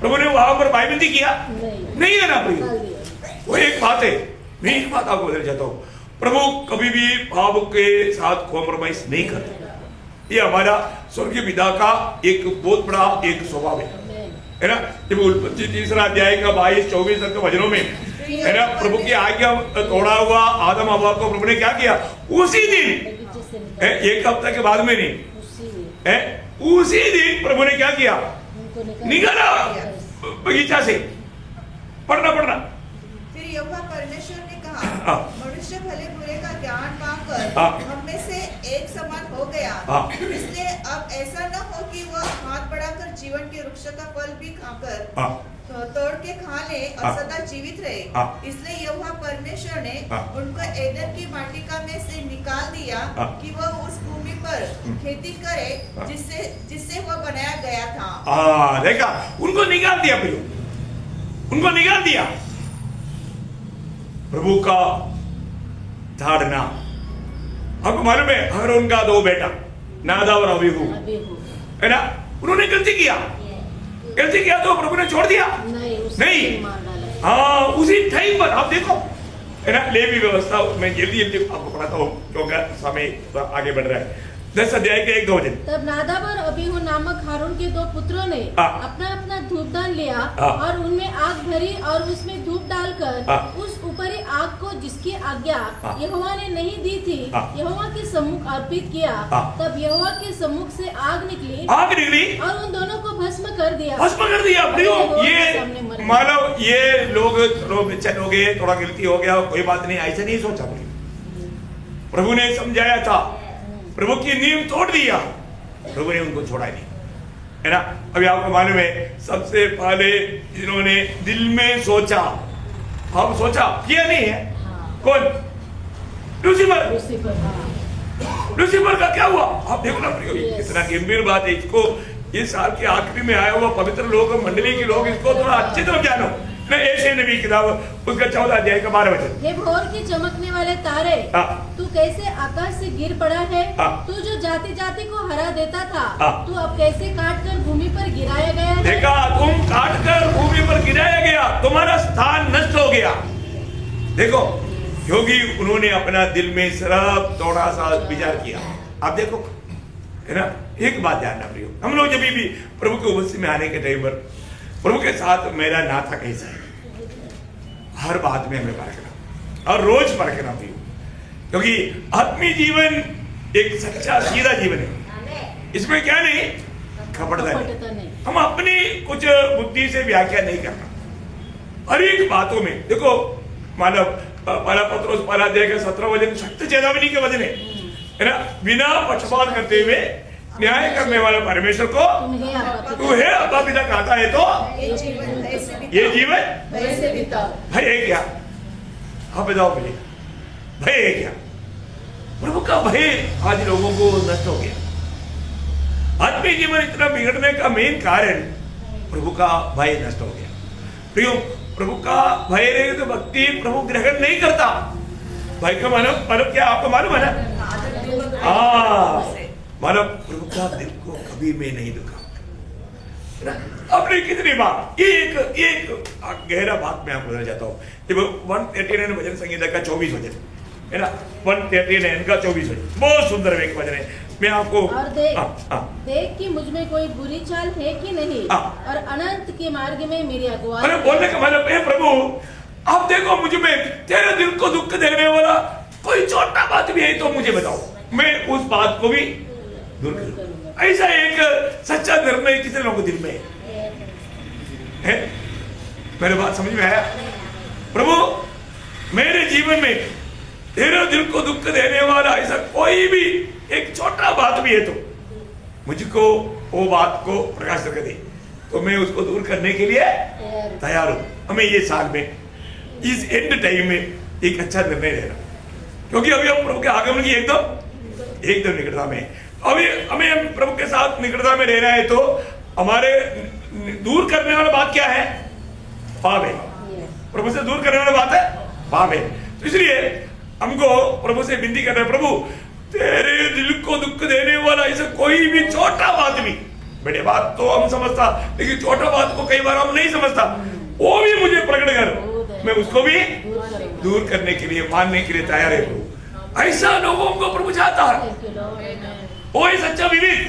प्रभु ने वहां पर बाइबंदी किया नहीं है ना प्रियो। वो एक बात है, मैं एक बात आपको बताना चाहता हूँ, प्रभु कभी भी पाप के साथ कॉम्प्रोमाइज नहीं करते। ये हमारा स्वर्गीय पिता का एक बहुत बड़ा एक स्वभाव है ना। जब उत्पत्ति 3 अध्याय का 22-24 तक के वचनों में है ना, प्रभु की आज्ञा तोड़ा हुआ आदम हव्वा को प्रभु ने क्या किया, उसी दिन एक हफ्ते के बाद में नहीं, उसी दिन प्रभु ने क्या किया, निकाला बगीचा से। पढ़ना। फिर यहोवा परमेश्वर ने कहा, मनुष्य भले बुरे का ज्ञान पाकर हम में से एक समान हो गया, इसलिए अब ऐसा न हो कि वह हाथ बढ़ाकर जीवन के वृक्ष का फल भी खाकर तोड़ के खा ले और सदा जीवित रहे। इसलिए यहोवा परमेश्वर ने उनको एदन की वाटिका में से निकाल दिया कि वह उस भूमि पर खेती करे जिससे वह बनाया गया था। देखा, उनको निकाल दिया प्रभु, उनको निकाल दिया। प्रभु का धारणा आपको मालूम है, हारून का 2 बेटा नादाब और अबीहू है ना, उन्होंने गलती किया तो प्रभु ने छोड़ दिया नहीं। हाँ, उसी टाइम पर आप देखो है ना, लेवी व्यवस्था मैं जल्दी आपको पढ़ाता हूँ क्योंकि समय आगे बढ़ रहा है। 10 अध्याय के 1-2 वचन। तब नादाब और अबीहू नामक हारून के 2 पुत्रों ने अपना धूपदान लिया और उनमें आग भरी और उसमें धूप डालकर उस ऊपरी आग को जिसकी आज्ञा यहोवा ने नहीं दी थी यहोवा के सम्मुख अर्पित किया। तब यहोवा के सम्मुख से आग निकली और उन दोनों को भस्म कर दिया। ये मानो ये लोग थोड़ा गलती हो गया, कोई बात नहीं, ऐसा नहीं सोचा। प्रभु ने समझाया था, प्रभु की नींव तोड़ दिया, प्रभु ने उनको छोड़ा नहीं है ना। अभी आपको मालूम है सबसे पहले जिन्होंने दिल में सोचा, हम सोचा किया नहीं है, कौन? लूसीफर का क्या हुआ आप देखो ना प्रियो, कितना गंभीर बात है। इसको इस साल के आखिरी में आया हुआ पवित्र लोग, मंडली के लोग इसको थोड़ा अच्छी तरह जानो। ऐसे नबी किताब उसका 14 अध्याय का 12 वचन। हे भोर की चमकने वाले तारे, तू कैसे आकाश से गिर पड़ा है? तू जो जाति जाति को हरा देता था, तू अब कैसे काट कर भूमि पर गिराया गया है? देखा, तुम काट कर भूमि पर गिराया गया, तुम्हारा स्थान नष्ट हो गया। देखो, क्योंकि उन्होंने अपना दिल में सिर्फ थोड़ा सा विचार किया। आप देखो है ना, एक बात ध्यान रखियो, हम लोग जब भी प्रभु के उपस्थिति में आने के टाइम पर प्रभु के साथ मेरा नाता कैसा है, हर बात में हमें परखना और रोज परखना भी, क्योंकि आत्मीय जीवन एक सच्चा सीधा जीवन है, इसमें क्या नहीं खपड़ता नहीं। हम अपनी कुछ बुद्धि से व्याख्या नहीं करना हर एक बातों में। देखो मानव पहला पत्रोस पहला अध्याय का 17 वचन सत्य चेतावनी के वचन है ना, बिना पक्षपात करते हुए न्याय करने वाला परमेश्वर को तू है अब्बा पिता कहता है तो ये जीवन भय है क्या? हाँ बताओ मुझे, भय है क्या? प्रभु का भय आज लोगों को नष्ट हो गया। आत्मीय जीवन इतना बिगड़ने का मेन कारण प्रभु का भय नष्ट हो गया। प्रियो, प्रभु का भय रहे तो भक्ति प्रभु ग्रहण नहीं करता। भय का मानव क्या आपको मालूम है ना? मानव प्रभु का दिल को कभी मैं नहीं दुखा। अपने कितनी बार एक गहरा बात मैं आपको बताना चाहता हूँ। जब 139 भजन संगीता का 24 वचन है ना, 139 का 24 वचन बहुत सुंदर एक वचन है। मैं आपको और देख कि मुझ में कोई बुरी चाल है कि नहीं, और अनंत के मार्ग में मेरी अगुवाई। अरे बोलने का मतलब है प्रभु आप देखो मुझ में तेरे दिल को दुख देने वाला कोई छोटा बात भी है तो मुझे बताओ, मैं उस बात को भी दूर करूं। ऐसा एक सच्चा निर्णय कितने लोगों के दिल में है? मेरे बात समझ में आया? प्रभु मेरे जीवन में तेरे दिल को दुख देने वाला ऐसा कोई भी एक छोटा बात भी है तो मुझको वो बात को प्रकाश कर दे, तो मैं उसको दूर करने के लिए तैयार हूं। हमें ये साल में इस एंड टाइम में एक अच्छा निर्णय लेना, क्योंकि अभी हम प्रभु के आगमन की एकदम निकटता में, अभी हमें प्रभु के साथ निकटता में रहना है। तो हमारे दूर करने वाला बात क्या है? पाप है। प्रभु से दूर करने वाला बात है पाप है। तो इसलिए हमको प्रभु से विनती करना है, प्रभु तेरे दिल को दुख देने वाला ऐसा कोई भी छोटा बात भी, बड़े बात तो हम समझता लेकिन छोटा बात को कई बार हम नहीं समझता, वो भी मुझे प्रकट कर, मैं उसको भी दूर करने के लिए मानने के लिए तैयार है प्रभु। ऐसा लोगों को प्रभु चाहता है, वो ही सच्चा विवेक।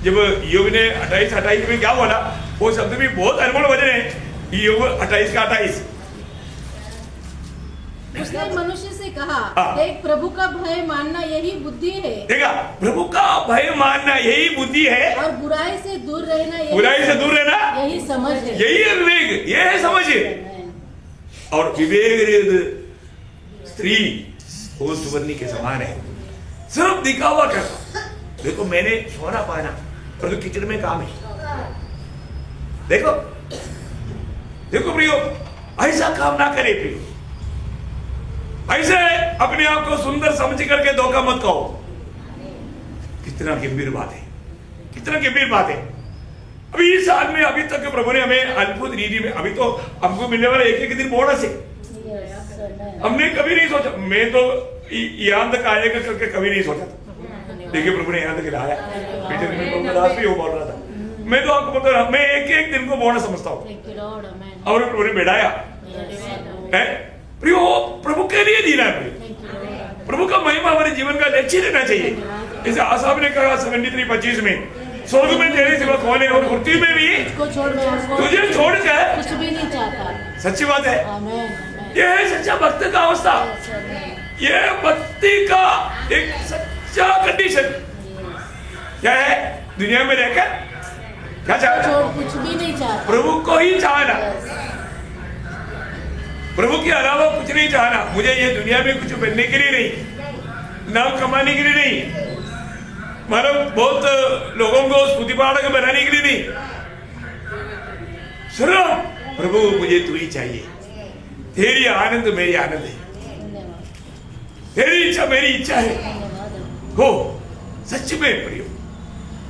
जब योग ने 28 में क्या बोला, वो शब्द भी बहुत अनमोल वचन है, योग 28 का 28। उसने मनुष्य से कहा, देख प्रभु का भय मानना यही बुद्धि है। देखा, प्रभु का भय मानना यही बुद्धि है, और बुराई से दूर रहना यही समझ है, यही है विवेक, यह है समझ है। और विवेक स्त्री वो सुवर्णी के समान है, सिर्फ दिखावा करता। देखो मैंने सोना पाना पर तो किचन में काम है। देखो देखो प्रियो, ऐसा काम ना करे प्रियो, ऐसे अपने आप को सुंदर समझ करके धोखा मत कहो। कितना गंभीर बात है, कितना गंभीर बात है। अभी इस साल में अभी तक प्रभु ने हमें अद्भुत रीति में, अभी तो हमको मिलने वाला एक दिन बोनस है। हमने कभी नहीं सोचा, मैं तो यहाँ तक आएगा करके कभी नहीं सोचा था, देखिए प्रभु ने यहाँ तक लाया। भी वो बोल रहा था, मैं तो आपको बता रहा, मैं एक दिन को बोनस समझता हूँ, और प्रभु ने बैठाया है। प्रभु के लिए जीना है, प्रभु का महिमा हमारे जीवन का लक्ष्य रहना चाहिए। जैसे आसाफ ने कहा 73:25 में, स्वर्ग में तेरे सिवा कौन है और पृथ्वी में भी तुझे छोड़कर कुछ भी नहीं चाहता। सच्ची बात है, यह है सच्चा भक्त का अवस्था, यह भक्ति का एक सच्चा कंडीशन। क्या है? दुनिया में रहकर क्या चाहता? कुछ भी नहीं चाहता, प्रभु को ही चाहना, प्रभु के अलावा कुछ नहीं चाहना। मुझे ये दुनिया में कुछ बनने के लिए नहीं, नाम कमाने के लिए नहीं, मतलब बहुत लोगों को स्तुति पाठक बनाने के लिए नहीं, सिर्फ प्रभु मुझे तू ही चाहिए। तेरी आनंद मेरी आनंद है, तेरी इच्छा मेरी इच्छा है। हो सच में प्रियो,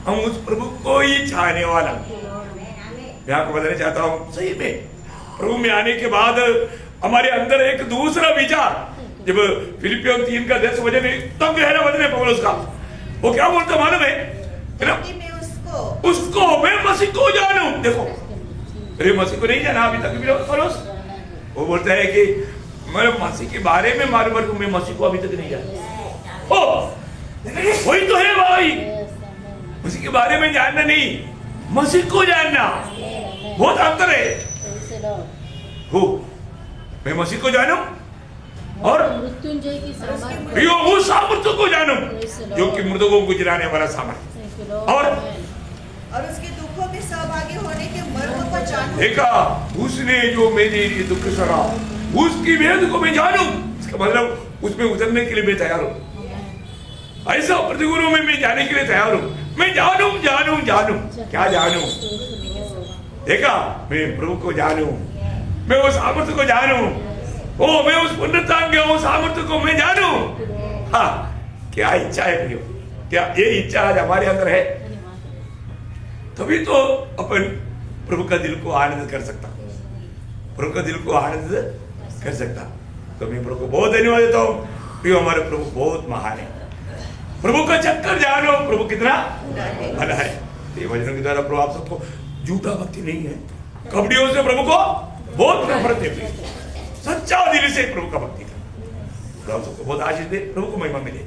हम उस प्रभु को ही चाहने वाला। मैं आपको बताना चाहता हूं, सही में प्रभु में आने के बाद हमारे अंदर एक दूसरा विचार, जब फिलिपियों 3 का 10 वचन एकदम गहरा वचन है पौलुस का, वो क्या बोलता मालूम है? उसको मैं मसीह को जानूं। देखो अरे मसीह को नहीं जाना अभी तक भी पौलुस, वो बोलता है कि मैं मसीह के बारे में मालूम है, मैं मसीह को अभी तक नहीं जाना। ओ वही तो है भाई, मसीह के बारे में जानना नहीं, मसीह को जानना बहुत अंतर है। हो मैं मसीह को जानूं और मृत्युंजय की सामर्थ प्रियो उस सामर्थ्य को जानूं जो कि मृतकों को जिलाने वाला सामर्थ्य और उसके दुखों में सहभागी होने के मर्म को जानूं। देखा उसने जो मेरे लिए दुख सहा उसकी वेद को मैं जानूं, इसका मतलब उसमें उतरने के लिए मैं तैयार हूं। ऐसा प्रतिकूलों में मैं जाने के लिए तैयार हूं। मैं जानूं जानूं जानूं क्या जानूं? देखा मैं प्रभु को जानूं, मैं उस सामर्थ्य को जानूं, ओ मैं उस पुनरुत्थान के उस सामर्थ्य को मैं जानूं। हाँ, क्या इच्छा है प्रियो, क्या ये इच्छा आज हमारे अंदर है? तभी तो अपन प्रभु का दिल को आनंद कर सकता, प्रभु का दिल को आनंद कर सकता। तो मैं प्रभु को बहुत धन्यवाद देता हूँ। प्रियो हमारे प्रभु बहुत महान है। प्रभु का चक्कर जानो प्रभु कितना भला है। ये वचनों के द्वारा प्रभु आप सबको झूठा भक्ति नहीं है, कपड़ियों से प्रभु को बहुत नफरत है, सच्चा दिल से प्रभु का भक्ति कर। प्रभु सबको बहुत आशीष दे, प्रभु को महिमा मिले।